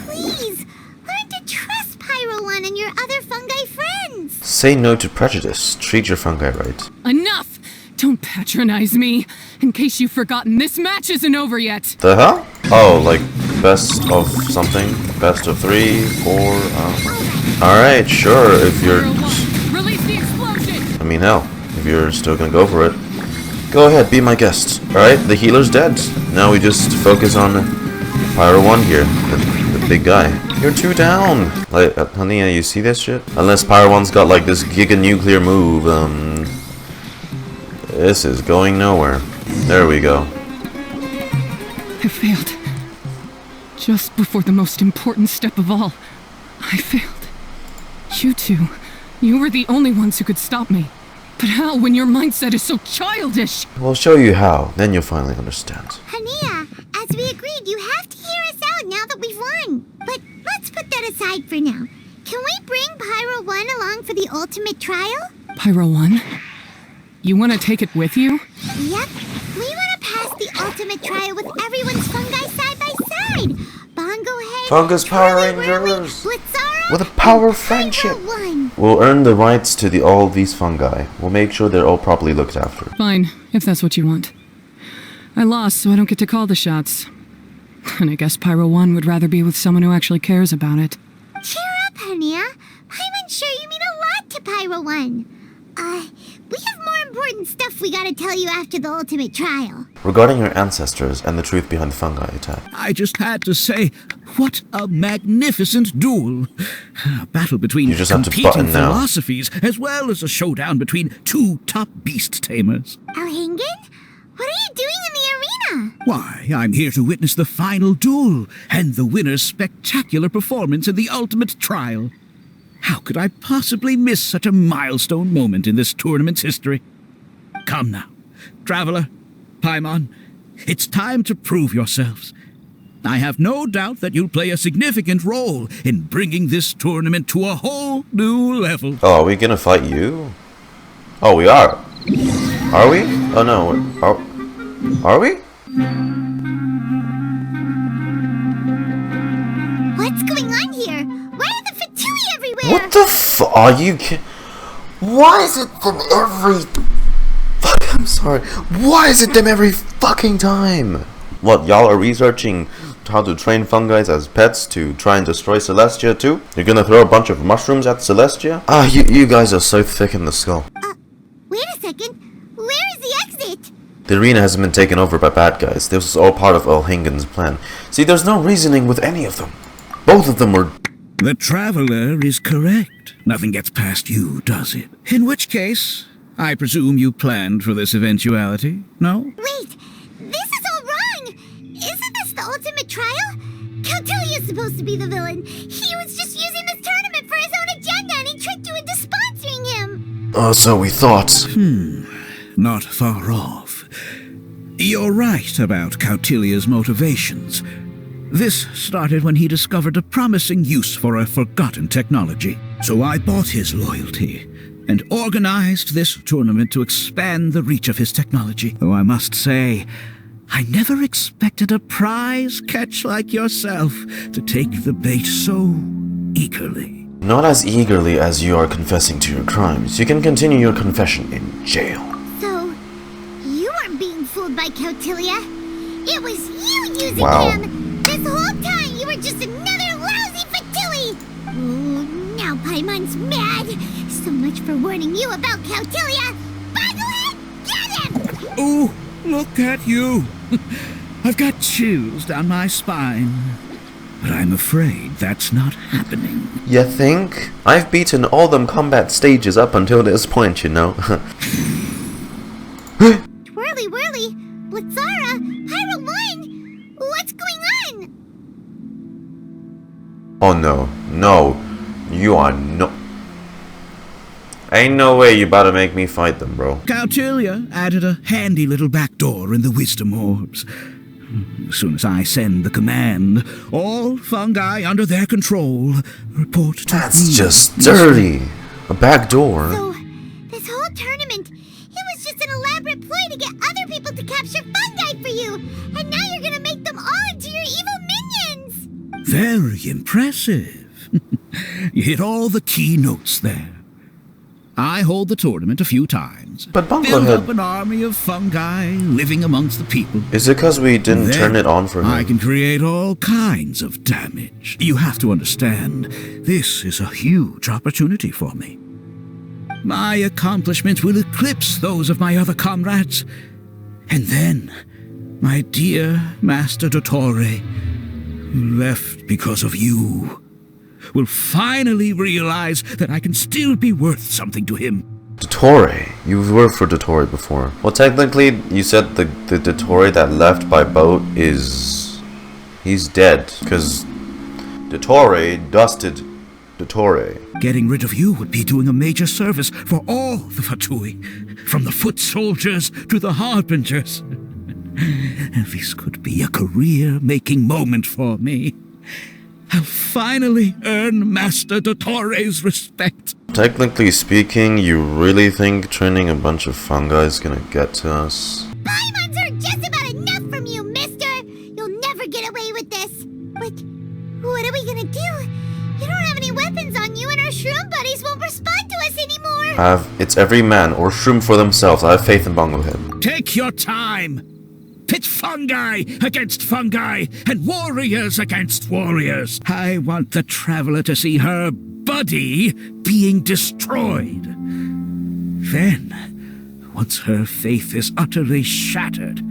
Please, learn to trust Pyro 1 and your other fungi friends. Say no to prejudice. Treat your fungi right. Enough! Don't patronize me. In case you've forgotten, this match isn't over yet. The hell? Oh, like best of something? Best of 3, 4, Alright, sure, if you're... Release the explosion! I mean, hell, if you're still gonna go for it. Go ahead, be my guest. Alright, the healer's dead. Now we just focus on Pyro 1 here, the big guy. You're 2 down! Like, Haniyyah, you see this shit? Unless Pyro 1's got like this giga-nuclear move, this is going nowhere. There we go. I failed. Just before the most important step of all, I failed. You two, you were the only ones who could stop me. But how when your mindset is so childish? We'll show you how, then you'll finally understand. Haniyyah, as we agreed, you have to hear us out now that we've won. But let's put that aside for now. Can we bring Pyro 1 along for the ultimate trial? Pyro 1? You want to take it with you? Yep. We want to pass the ultimate trial with everyone's fungi side by side. Bongo Head, Fungus Power Twirly-Whirly, Rangers! Blitzara, With a power of friendship! We'll earn the rights to all these fungi. We'll make sure they're all properly looked after. Fine, if that's what you want. I lost, so I don't get to call the shots. And I guess Pyro 1 would rather be with someone who actually cares about it. Cheer up, Haniyyah. I'm sure you mean a lot to Pyro 1. We have more important stuff we gotta tell you after the ultimate trial. Regarding your ancestors and the truth behind the fungi attack. I just had to say, what a magnificent duel. A battle between You just have to competing button now. philosophies, as well as a showdown between 2 top beast tamers. Elchingen? What are you doing in the arena? Why, I'm here to witness the final duel, and the winner's spectacular performance in the ultimate trial. How could I possibly miss such a milestone moment in this tournament's history? Come now, Traveler, Paimon, it's time to prove yourselves. I have no doubt that you'll play a significant role in bringing this tournament to a whole new level. Oh, are we gonna fight you? Oh, we are. Are we? Oh no, are we? What's going on here? Why are the Fatui everywhere? What the are you Why is it them every... Fuck, I'm sorry. Why is it them every fucking time? What, y'all are researching how to train fungi as pets to try and destroy Celestia too? You're gonna throw a bunch of mushrooms at Celestia? Ah, you guys are so thick in the skull. Wait a second. Where is the exit? The arena hasn't been taken over by bad guys. This was all part of Elchingen's plan. See, there's no reasoning with any of them. Both of them were... The Traveler is correct. Nothing gets past you, does it? In which case, I presume you planned for this eventuality, no? Wait, this is all wrong! Isn't this the ultimate trial? Kautilya is supposed to be the villain. He was just using this tournament for his own agenda and he tricked you into sponsoring So we thought. Not far off. You're right about Cautilia's motivations. This started when he discovered a promising use for a forgotten technology. So I bought his loyalty and organized this tournament to expand the reach of his technology. Though I must say, I never expected a prize catch like yourself to take the bait so eagerly. Not as eagerly as you are confessing to your crimes. You can continue your confession in jail. So, you weren't being fooled by Cautilia. It was you using him. This whole time you were just another lousy Fatui. Oh, now Paimon's mad. So much for warning you about Cautilia. Boglehead, get him! Oh, look at you. I've got chills down my spine. But I'm afraid that's not happening. You think? I've beaten all them combat stages up until this point, you know. Twirly-Whirly, Blitzara, Hyrule 1, what's going on? Oh no, no, you are no. Ain't no way you about to make me fight them, bro. Cautilia added a handy little backdoor in the wisdom orbs. As soon as I send the command, all fungi under their control report to That's me. just dirty. A backdoor. So, this whole tournament, it was just an elaborate ploy to get other people to capture fungi for you, and now you're gonna make them all into your evil minions! Very impressive. You hit all the key notes there. I hold the tournament a few times. But build up an army of fungi living amongst the people. Is it because we didn't turn it on for him? I can create all kinds of damage. You have to understand, this is a huge opportunity for me. My accomplishments will eclipse those of my other comrades. And then, my dear Master Dottore, who left because of you, will finally realize that I can still be worth something to him. Dottore? You've worked for Dottore before. Well, technically, you said the Dottore that left by boat is... he's dead, because Dottore dusted Dottore. Getting rid of you would be doing a major service for all the Fatui, from the foot soldiers to the harbingers. This could be a career-making moment for me. I'll finally earn Master Dottore's respect. Technically speaking, you really think training a bunch of fungi is gonna get to us? Paimons are just about enough from you, mister! You'll never get away with this! But what are we gonna do? You don't have any weapons on you and our shroom buddies won't respond to us anymore! It's every man or shroom for themselves. I have faith in Bonglehead. Take your time! Pit fungi against fungi, and warriors against warriors. I want the traveler to see her buddy being destroyed. Then, once her faith is utterly shattered,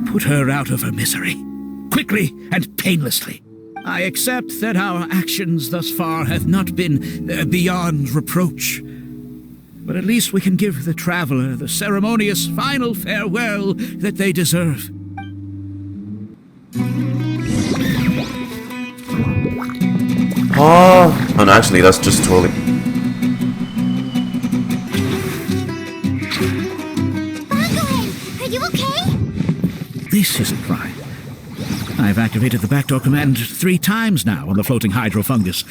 put her out of her misery, quickly and painlessly. I accept that our actions thus far have not been beyond reproach. But at least we can give the traveler the ceremonious final farewell that they deserve. Oh, and actually, that's just totally... Boglehead, are you okay? This isn't right. I've activated the backdoor command 3 times now on the floating hydrofungus.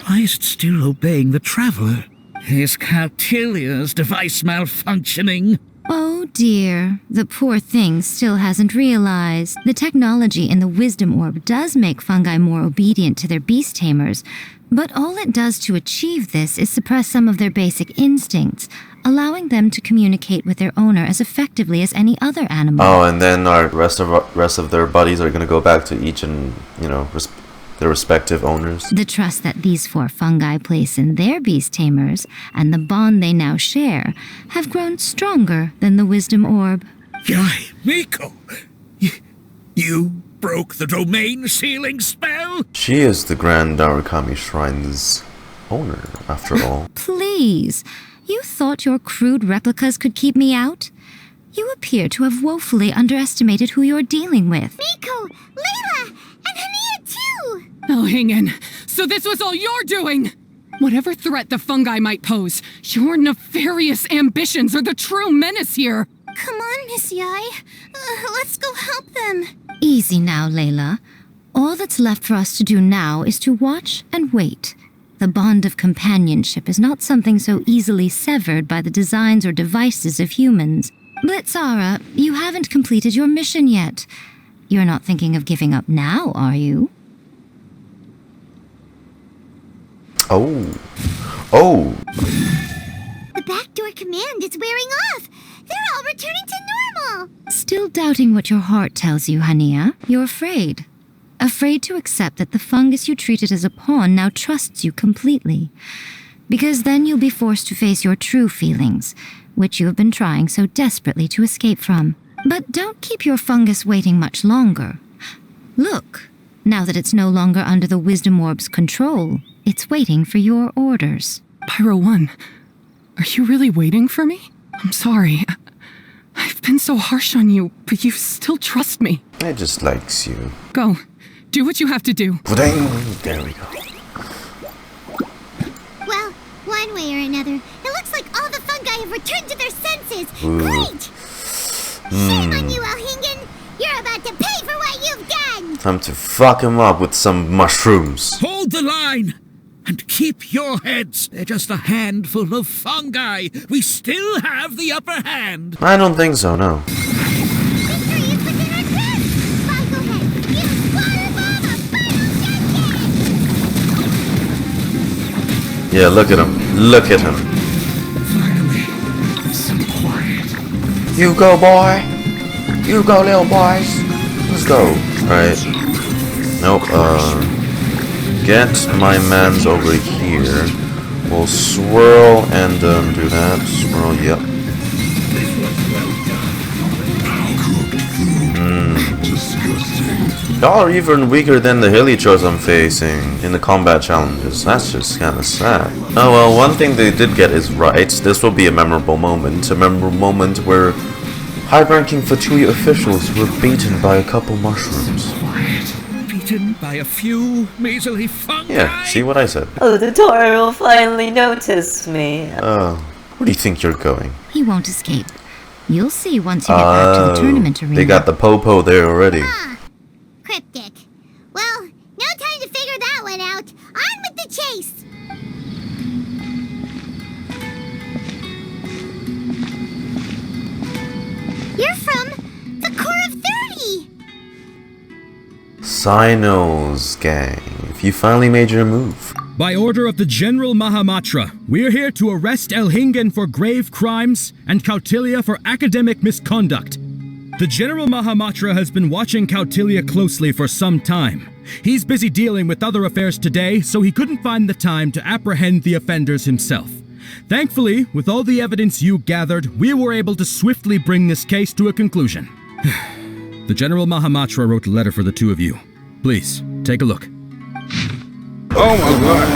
Why is it still obeying the traveler? Is Cautilia's device malfunctioning? Oh dear, the poor thing still hasn't realized. The technology in the Wisdom Orb does make fungi more obedient to their beast tamers, but all it does to achieve this is suppress some of their basic instincts, allowing them to communicate with their owner as effectively as any other animal. Oh, and then our rest of their buddies are gonna go back to each and, you know, their respective owners. The trust that these 4 fungi place in their beast tamers and the bond they now share have grown stronger than the Wisdom Orb. Yae Miko! You broke the domain sealing spell? She is the Grand Arakami Shrine's owner, after all. Please, you thought your crude replicas could keep me out? You appear to have woefully underestimated who you're dealing with. Miko, Layla, and Haniyyah too! Oh, hang in. So this was all you're doing? Whatever threat the fungi might pose, your nefarious ambitions are the true menace here. Come on, Miss Yae. Let's go help them. Easy now, Layla. All that's left for us to do now is to watch and wait. The bond of companionship is not something so easily severed by the designs or devices of humans. Blitzara, you haven't completed your mission yet. You're not thinking of giving up now, are you? Oh. The backdoor command is wearing off. They're all returning to normal. Still doubting what your heart tells you, Hanniyah? You're afraid. Afraid to accept that the fungus you treated as a pawn now trusts you completely. Because then you'll be forced to face your true feelings, which you have been trying so desperately to escape from. But don't keep your fungus waiting much longer. Look, now that it's no longer under the Wisdom Orb's control, it's waiting for your orders. Pyro 1, are you really waiting for me? I'm sorry. I've been so harsh on you, but you still trust me. It just likes you. Go. Do what you have to do. There we go. Well, one way or another, it looks like all the fungi have returned to their senses. Ooh. Great! Shame on you, Elchingen. You're about to pay for what you've done. Time to fuck him up with some mushrooms. Hold the line! And keep your heads. They're just a handful of fungi. We still have the upper hand. I don't think so, no. Victory is within our grasp. Go ahead. Use water bomb of final Genshin. Yeah, look at him. Look at him. Finally, some quiet. You go, boy. You go, little boys. Let's go. Alright. Nope, get my mans over here. We'll swirl and do that. Swirl, yep. Y'all are even weaker than the Hilichos I'm facing in the combat challenges. That's just kinda sad. Oh well, one thing they did get is right. This will be a memorable moment. A memorable moment where high-ranking Fatui officials were beaten by a couple mushrooms. Beaten by a few measly fungi? Yeah, see what I said. Oh, the Dori will finally notice me. Oh, where do you think you're going? He won't escape. You'll see once you get back to the tournament arena. They got the popo there already. Cryptic. Well, no time to figure that one out. On with the chase. You're from the Core of 30. Cyno's gang. If you finally made your move. By order of the General Mahamatra, we're here to arrest Elchingen for grave crimes and Kautilya for academic misconduct. The General Mahamatra has been watching Kautilya closely for some time. He's busy dealing with other affairs today, so he couldn't find the time to apprehend the offenders himself. Thankfully, with all the evidence you gathered, we were able to swiftly bring this case to a conclusion. The General Mahamatra wrote a letter for the two of you. Please, take a look. Oh my god.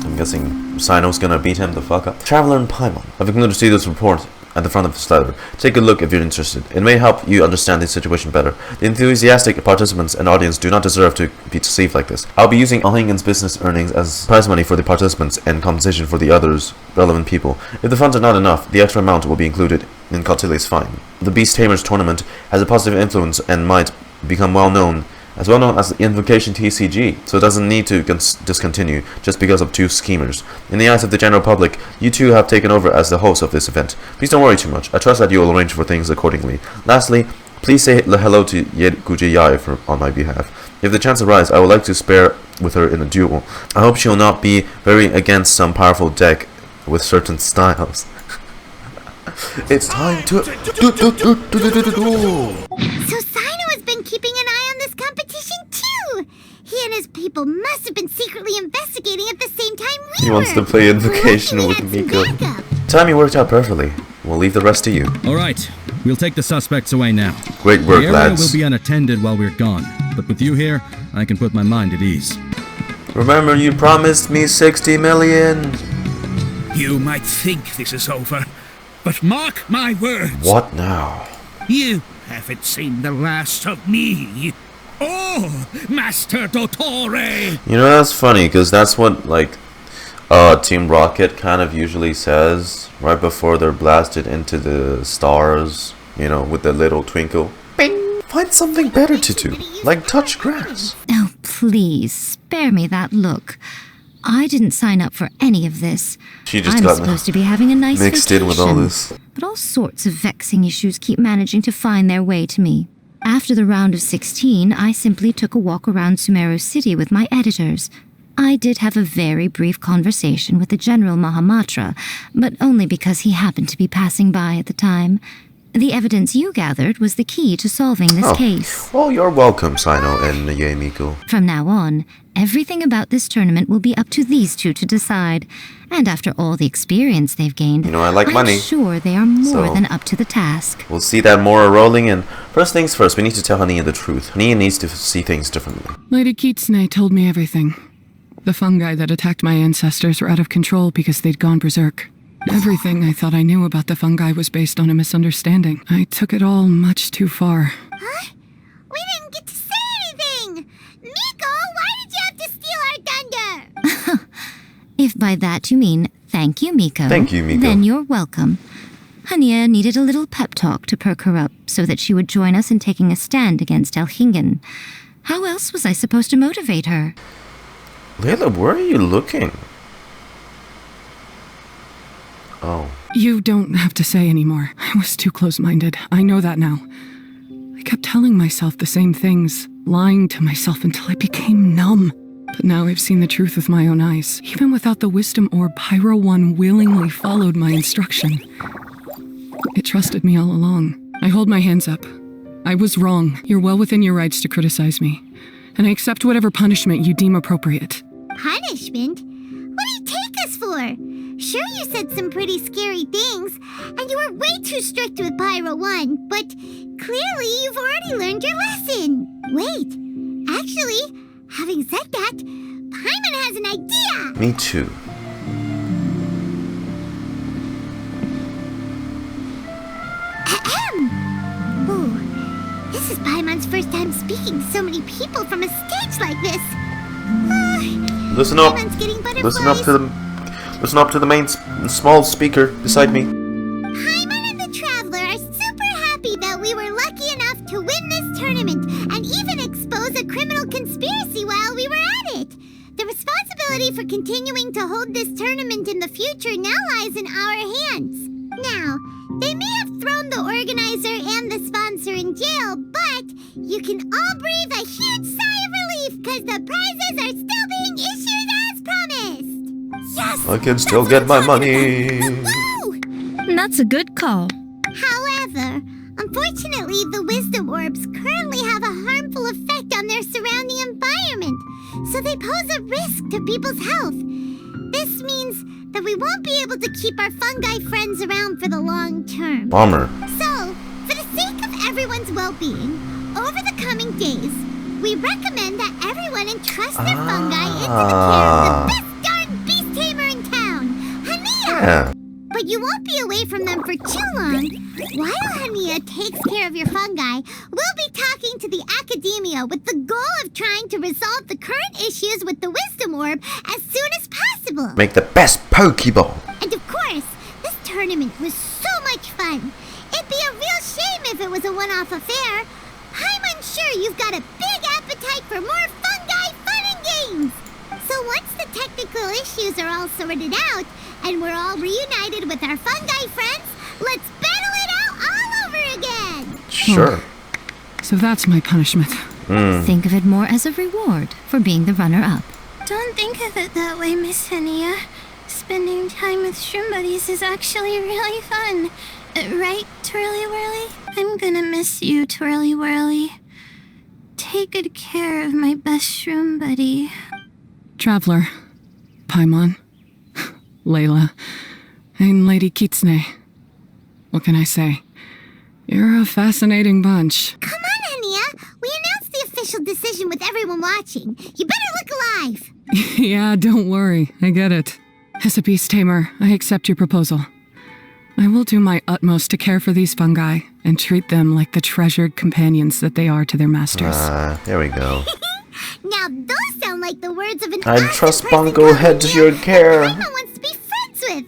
I'm guessing Cyno's gonna beat him the fuck up. Traveler and Paimon. I've included to see this report at the front of this letter. Take a look if you're interested. It may help you understand the situation better. The enthusiastic participants and audience do not deserve to be deceived like this. I'll be using Elchingen's business earnings as prize money for the participants and compensation for the others relevant people. If the funds are not enough, the extra amount will be included in Kautilya's fine. The Beast Tamers tournament has a positive influence and might become well known as the Invocation TCG, so it doesn't need to discontinue just because of two schemers. In the eyes of the general public, you two have taken over as the host of this event. Please don't worry too much. I trust that you will arrange for things accordingly. Lastly, please say hello to Yae on my behalf. If the chance arises, I would like to spare with her in a duel. I hope she will not be very against some powerful deck with certain styles. It's time to So Cyno has been keeping an eye on this competition too. He and his people must have been secretly investigating at the same time we He were. wants to play Invocation with Miko. Timing worked out perfectly. We'll leave the rest to you. All right, we'll take the suspects away now. Great work, the area lads. will be unattended while we're gone, but with you here, I can put my mind at ease. Remember, you promised me 60 million. You might think this is over, but mark my words. What now? You haven't seen the last of me. Oh, Master Dottore! You know, that's funny, because that's what, like, Team Rocket kind of usually says right before they're blasted into the stars, you know, with the little twinkle. Bing! Find something better to do, like touch grass. Oh, please, spare me that look. I didn't sign up for any of this. She just I'm got supposed to be having a nice mixed vacation, in with all this. But all sorts of vexing issues keep managing to find their way to me. After the round of 16, I simply took a walk around Sumeru City with my editors. I did have a very brief conversation with the General Mahamatra, but only because he happened to be passing by at the time. The evidence you gathered was the key to solving this case. Well, you're welcome, Cyno and Yae Miko. From now on, everything about this tournament will be up to these two to decide. And after all the experience they've gained, You know, I like I'm money, sure they are more so than up to the task. we'll see that more rolling, and first things first, we need to tell Haniyyah the truth. Haniyyah needs to see things differently. Lady Kitsune told me everything. The fungi that attacked my ancestors were out of control because they'd gone berserk. Everything I thought I knew about the fungi was based on a misunderstanding. I took it all much too far. Huh? We didn't get to say anything! Miko, why did you have to steal our thunder? If by that you mean thank you, Miko. Thank you, Miko. Then you're welcome. Haniyyah needed a little pep talk to perk her up so that she would join us in taking a stand against Elchingen. How else was I supposed to motivate her? Layla, where are you looking? Oh. You don't have to say anymore. I was too close-minded. I know that now. I kept telling myself the same things, lying to myself until I became numb. But now I've seen the truth with my own eyes. Even without the wisdom orb, Pyro 1 willingly followed my instruction. It trusted me all along. I hold my hands up. I was wrong. You're well within your rights to criticize me. And I accept whatever punishment you deem appropriate. Punishment? What do you take us for? Sure, you said some pretty scary things, and you were way too strict with Pyro 1, but clearly you've already learned your lesson. Wait, actually, having said that, Paimon has an idea! Me too. Ahem! Ooh, this is Paimon's first time speaking to so many people from a stage like this. Listen up. Paimon's getting butterflies. Listen up to the main small speaker beside me. Paimon and the Traveler are super happy that we were lucky enough to win this tournament and even expose a criminal conspiracy while we were at it. The responsibility for continuing to hold this tournament in the future now lies in our hands. Now, they may have thrown the organizer and the sponsor in jail, but you can all breathe a huge sigh of relief because the prizes are still being issued as promised. Yes! I can still get my money. That's a good call. However, unfortunately, the wisdom orbs currently have a harmful effect on their surrounding environment, so they pose a risk to people's health. This means that we won't be able to keep our fungi friends around for the long term. Bummer. So, for the sake of everyone's well-being, over the coming days, we recommend that everyone entrust their fungi into the care of the best darn beast tamer in town, Haniyyah! Yeah. But you won't be away from them for too long. While Haniyyah takes care of your fungi, we'll be talking to the academia with the goal of trying to resolve the current issues with the wisdom orb as soon as possible. Make the best Pokeball. And of course, this tournament was so much fun. It'd be a real shame if it was a one-off affair. I'm unsure you've got a big appetite for more fungi fun and games. So once the technical issues are all sorted out, and we're all reunited with our fungi friends, let's battle it out all over again! Sure. So that's my punishment. Think of it more as a reward for being the runner-up. Don't think of it that way, Miss Haniyyah. Spending time with shroom buddies is actually really fun. Right, Twirly-Whirly? I'm gonna miss you, Twirly-Whirly. Take good care of my best shroom buddy. Traveler, Paimon, Layla, and Lady Kitsune. What can I say? You're a fascinating bunch. Come on, Hanniyah! We announced the official decision with everyone watching. You better look alive! Yeah, don't worry. I get it. As a beast tamer, I accept your proposal. I will do my utmost to care for these fungi and treat them like the treasured companions that they are to their masters. There we go. Now those sound like the words of an I awesome trust person Bungo Head to your care. Paimon wants to be friends with.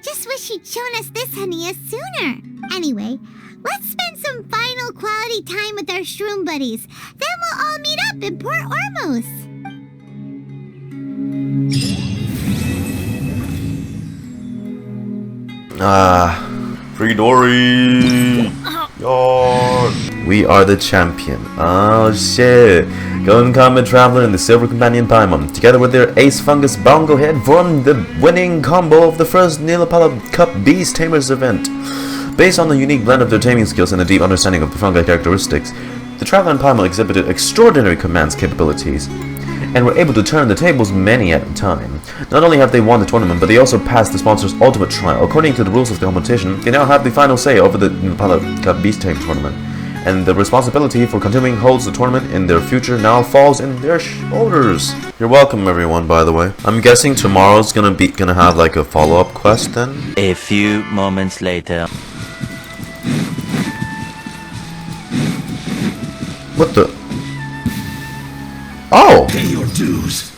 Just wish you'd shown us this, Haniyyah, sooner. Anyway, let's spend some final quality time with our shroom buddies. Then we'll all meet up in Port Ormos. Free Dori! We are the champion. Oh shit. Golden Comet Traveler and the Silver Companion Paimon, together with their ace Fungus Bongo Head, formed the winning combo of the first Nilapala Cup Beast Tamers event. Based on the unique blend of their taming skills and a deep understanding of the fungi characteristics, the Traveler and Paimon exhibited extraordinary command capabilities, and were able to turn the tables many at a time. Not only have they won the tournament, but they also passed the sponsor's ultimate trial. According to the rules of the competition, they now have the final say over the Nilapala Cup Beast Tame tournament, and the responsibility for continuing holds the tournament in their future now falls in their shoulders. You're welcome, everyone, by the way. I'm guessing tomorrow's gonna have like a follow-up quest then? A few moments later. What the? Oh! Pay your dues.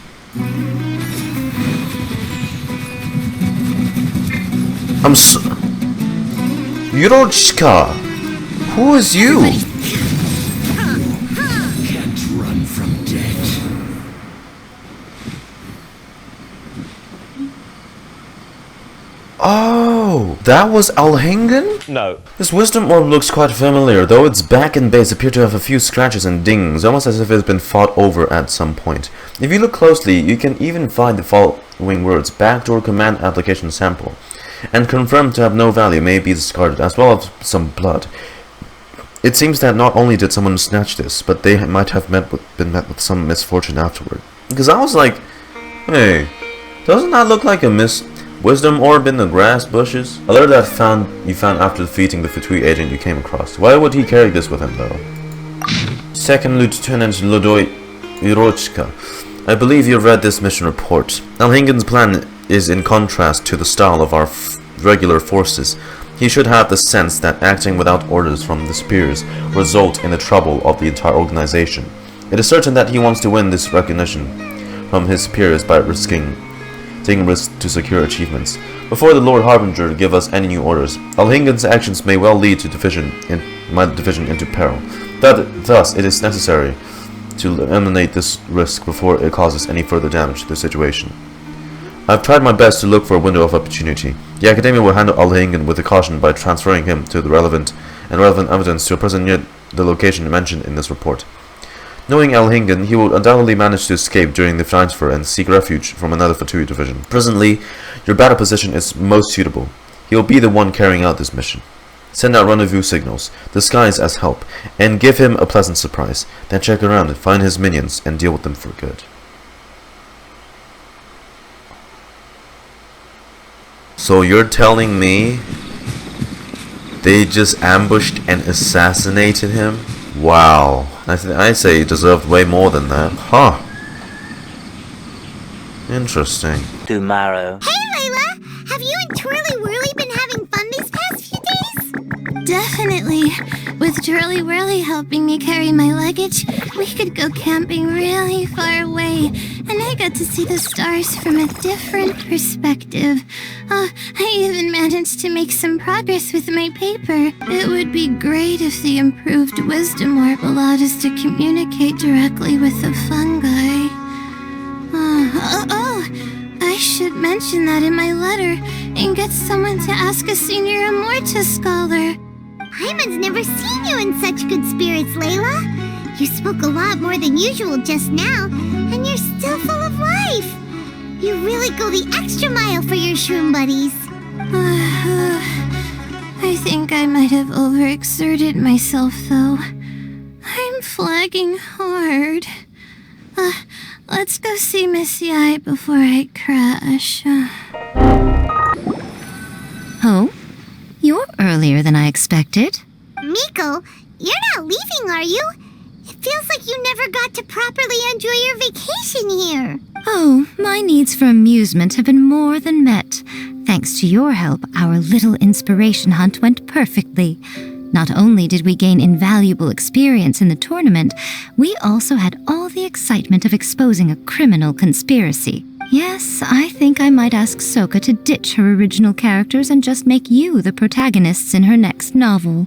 Yurochika! Who is you? Can't run from death. Oh, that was Elchingen? No. This wisdom orb looks quite familiar, though its back and base appear to have a few scratches and dings, almost as if it's been fought over at some point. If you look closely, you can even find the following words: backdoor command application sample, and confirmed to have no value may be discarded, as well as some blood. It seems that not only did someone snatch this, but they might have been met with some misfortune afterward. Because I was like, hey, doesn't that look like a wisdom orb in the grass bushes? A letter that you found after defeating the Fatui agent you came across. Why would he carry this with him, though? Second Lieutenant Yurochika, I believe you've read this mission report. Elchingen's plan is in contrast to the style of our regular forces. He should have the sense that acting without orders from the superiors result in the trouble of the entire organization. It is certain that he wants to win this recognition from his superiors by taking risks to secure achievements. Before the Lord Harbinger give us any new orders, Elchingen's actions may well lead to my division into peril. Thus, it is necessary to eliminate this risk before it causes any further damage to the situation. I've tried my best to look for a window of opportunity. The Academia will handle Elchingen with caution by transferring him to the relevant evidence to a person near the location mentioned in this report. Knowing Elchingen, he will undoubtedly manage to escape during the transfer and seek refuge from another Fatui division. Presently, your battle position is most suitable. He will be the one carrying out this mission. Send out rendezvous signals, disguise as help, and give him a pleasant surprise. Then check around and find his minions and deal with them for good. So you're telling me they just ambushed and assassinated him? Wow. I say he deserved way more than that. Huh. Interesting. Tomorrow. Hey, Layla! Have you and Twirly-Whirly been having fun these past few days? Definitely. With Twirly-Whirly helping me carry my luggage, we could go camping really far away, and I got to see the stars from a different perspective. Oh, I even managed to make some progress with my paper. It would be great if the improved wisdom orb allowed us to communicate directly with the fungi. I should mention that in my letter and get someone to ask a senior Amorta scholar. Paimon's never seen you in such good spirits, Layla. You spoke a lot more than usual just now, and you're still full of life. You really go the extra mile for your shroom buddies. I think I might have overexerted myself, though. I'm flagging hard. Let's go see Miss Yae before I crash. Oh? You're earlier than I expected. Miko, you're not leaving, are you? It feels like you never got to properly enjoy your vacation here. Oh, my needs for amusement have been more than met, thanks thanks to your help, our little inspiration hunt went perfectly. Not only did we gain invaluable experience in the tournament, we also had all the excitement of exposing a criminal conspiracy. Yes, I think I might ask Souka to ditch her original characters and just make you the protagonists in her next novel.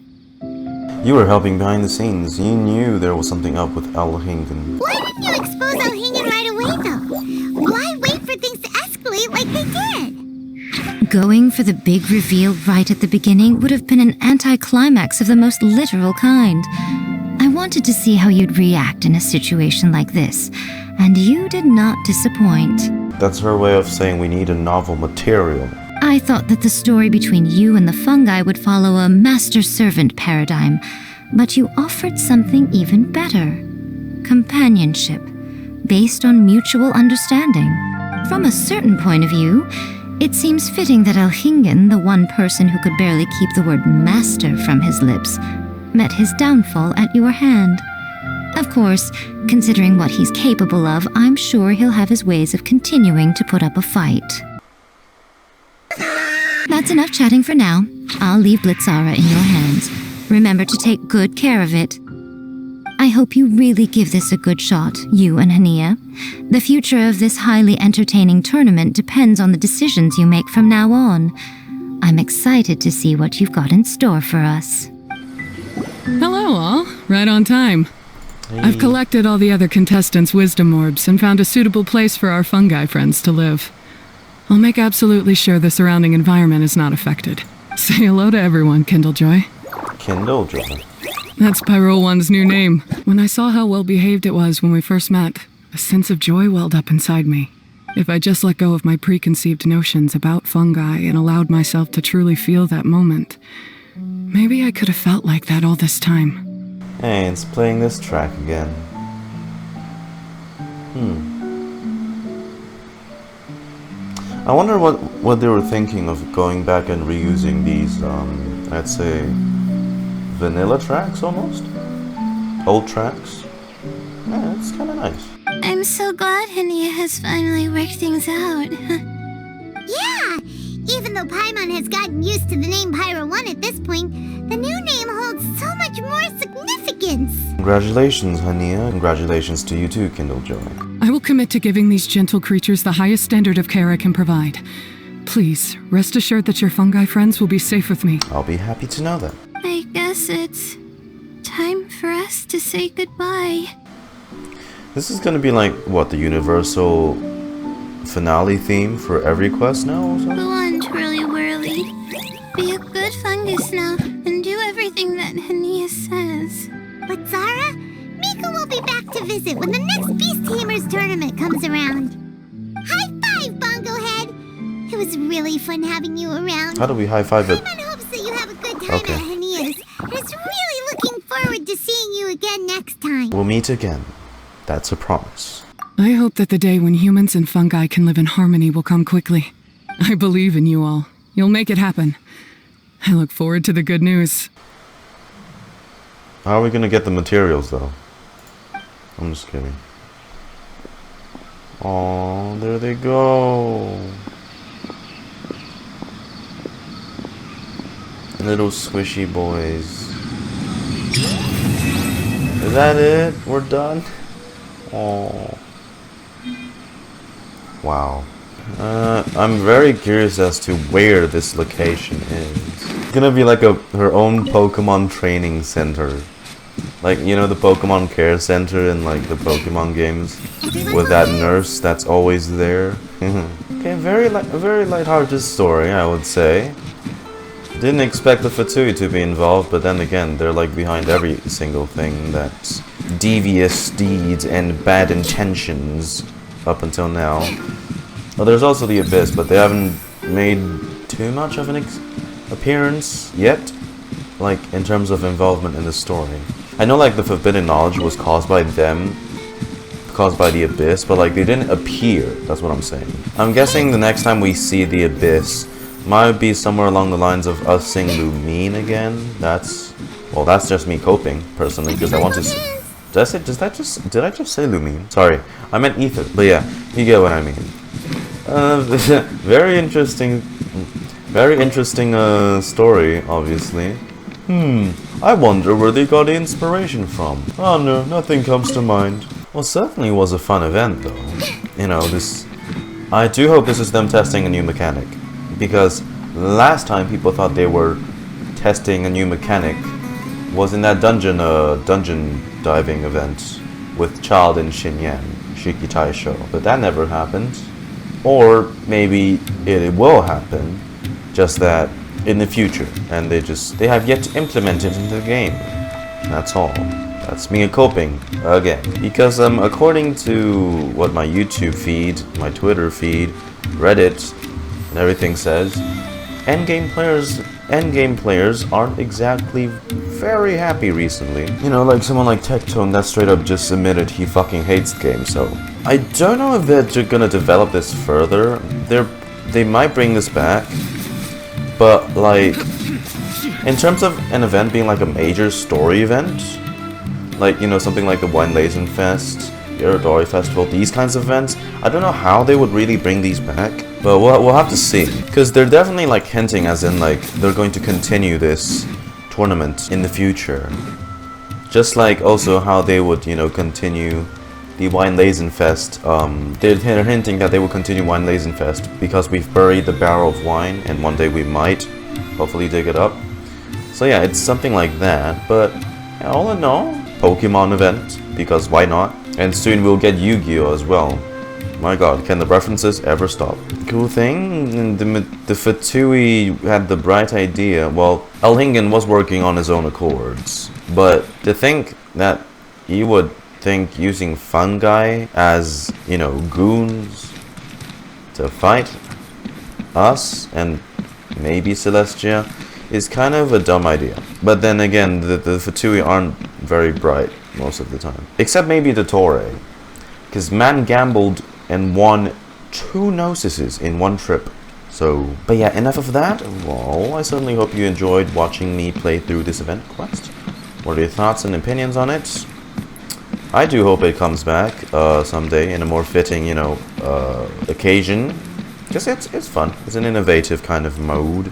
You were helping behind the scenes. You knew there was something up with Elchingen. Why didn't you expose Elchingen right away, though? Why wait for things to escalate like they did? Going for the big reveal right at the beginning would have been an anticlimax of the most literal kind. I wanted to see how you'd react in a situation like this, and you did not disappoint. That's her way of saying we need a novel material. I thought that the story between you and the fungi would follow a master-servant paradigm, but you offered something even better. Companionship, based on mutual understanding. From a certain point of view, it seems fitting that Elchingen, the one person who could barely keep the word master from his lips, met his downfall at your hand. Of course, considering what he's capable of, I'm sure he'll have his ways of continuing to put up a fight. That's enough chatting for now. I'll leave Blitzara in your hands. Remember to take good care of it. I hope you really give this a good shot, you and Haniyyah. The future of this highly entertaining tournament depends on the decisions you make from now on. I'm excited to see what you've got in store for us. Hello, all. Right on time. I've collected all the other contestants' wisdom orbs and found a suitable place for our fungi friends to live. I'll make absolutely sure the surrounding environment is not affected. Say hello to everyone, Kindlejoy. Kindlejoy? That's Pyro One's new name. When I saw how well behaved it was when we first met, a sense of joy welled up inside me. If I just let go of my preconceived notions about fungi and allowed myself to truly feel that moment, maybe I could have felt like that all this time. Hey, it's playing this track again. I wonder what they were thinking of going back and reusing these, let's say, vanilla tracks almost? Old tracks? Yeah, it's kinda nice. I'm so glad Haniyyah has finally worked things out. Yeah! Even though Paimon has gotten used to the name Pyro 1 at this point, the new name holds so much more significance! Congratulations, Hanniyah. Congratulations to you too, Kindlejoy. I will commit to giving these gentle creatures the highest standard of care I can provide. Please, rest assured that your fungi friends will be safe with me. I'll be happy to know that. I guess it's time for us to say goodbye. This is gonna be like, what, the universal finale theme for every quest now or something? Go on, Twirly-Whirly. Be a good fungus now, and do everything that Haniyyah says. But Zara, Miko will be back to visit when the next Beast Tamers tournament comes around. High five, Bongo Head! It was really fun having you around. How do we high five it? Paimon hopes that you have a good time at Haniyyah's, and is really looking forward to seeing you again next time. We'll meet again. That's a promise. I hope that the day when humans and fungi can live in harmony will come quickly. I believe in you all. You'll make it happen. I look forward to the good news. How are we gonna get the materials though? I'm just kidding. Oh, there they go. Little squishy boys. Is that it? We're done? Oh. Wow. I'm very curious as to where this location is. It's gonna be like her own Pokemon training center. Like, you know, the Pokemon Care Center in like the Pokemon games with that nurse that's always there. Okay, a very lighthearted story, I would say. Didn't expect the Fatui to be involved, but then again, they're like behind every single thing that's devious deeds and bad intentions up until now. Well, there's also the Abyss, but they haven't made too much of an appearance yet, like in terms of involvement in the story. I know like the forbidden knowledge was caused by them, caused by the Abyss, but like they didn't appear, that's what I'm saying. I'm guessing the next time we see the Abyss might be somewhere along the lines of us seeing Lumine again. That's just me coping, personally, because I want to see... Did I just say Lumine? Sorry, I meant Ether, but yeah, you get what I mean. Very interesting Very interesting story, obviously. I wonder where they got the inspiration from. Oh no, nothing comes to mind. Well, certainly was a fun event though. You know, I do hope this is them testing a new mechanic. Because last time people thought they were testing a new mechanic was in that dungeon diving event with Child and Xinyan, Shiki Taisho. But that never happened. Or maybe it will happen, just that in the future, and they have yet to implement it into the game. That's all. That's me coping again. Because according to what my YouTube feed, my Twitter feed, Reddit, and everything says, endgame players aren't exactly very happy recently. You know, like someone like Tectone that straight up just admitted he fucking hates the game. So I don't know if they're gonna develop this further. They might bring this back. But, like, in terms of an event being like a major story event, like, you know, something like the Wine-Lazen Fest, the Dori Festival, these kinds of events, I don't know how they would really bring these back, but we'll have to see. Because they're definitely, like, hinting as in, like, they're going to continue this tournament in the future. Just like also how they would, you know, continue the Wine-Lazen Fest. They're hinting that they will continue Wine-Lazen Fest because we've buried the barrel of wine and one day we might hopefully dig it up. So yeah, it's something like that, but all in all, Pokemon event, because why not? And soon we'll get Yu-Gi-Oh! As well. My god, can the references ever stop? Cool thing, the Fatui had the bright idea. Well, Elchingen was working on his own accords, but to think that he would think using fungi as, you know, goons to fight us and maybe Celestia is kind of a dumb idea. But then again, the Fatui aren't very bright most of the time. Except maybe the Torre. Because man gambled and won 2 Gnosis in one trip. So, but yeah, enough of that. Well, I certainly hope you enjoyed watching me play through this event quest. What are your thoughts and opinions on it? I do hope it comes back someday in a more fitting, you know, occasion. Because it's fun. It's an innovative kind of mode.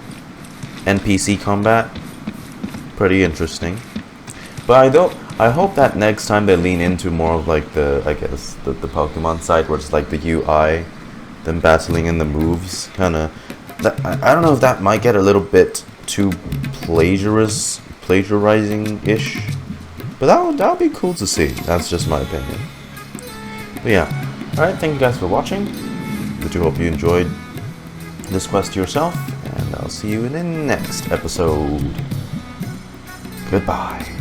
NPC combat. Pretty interesting. But I hope that next time they lean into more of like the Pokemon side where it's like the UI, them battling and the moves, kind of. I don't know if that might get a little bit too plagiarizing-ish. But that'll be cool to see. That's just my opinion. But yeah. Alright, thank you guys for watching. I do hope you enjoyed this quest yourself. And I'll see you in the next episode. Goodbye.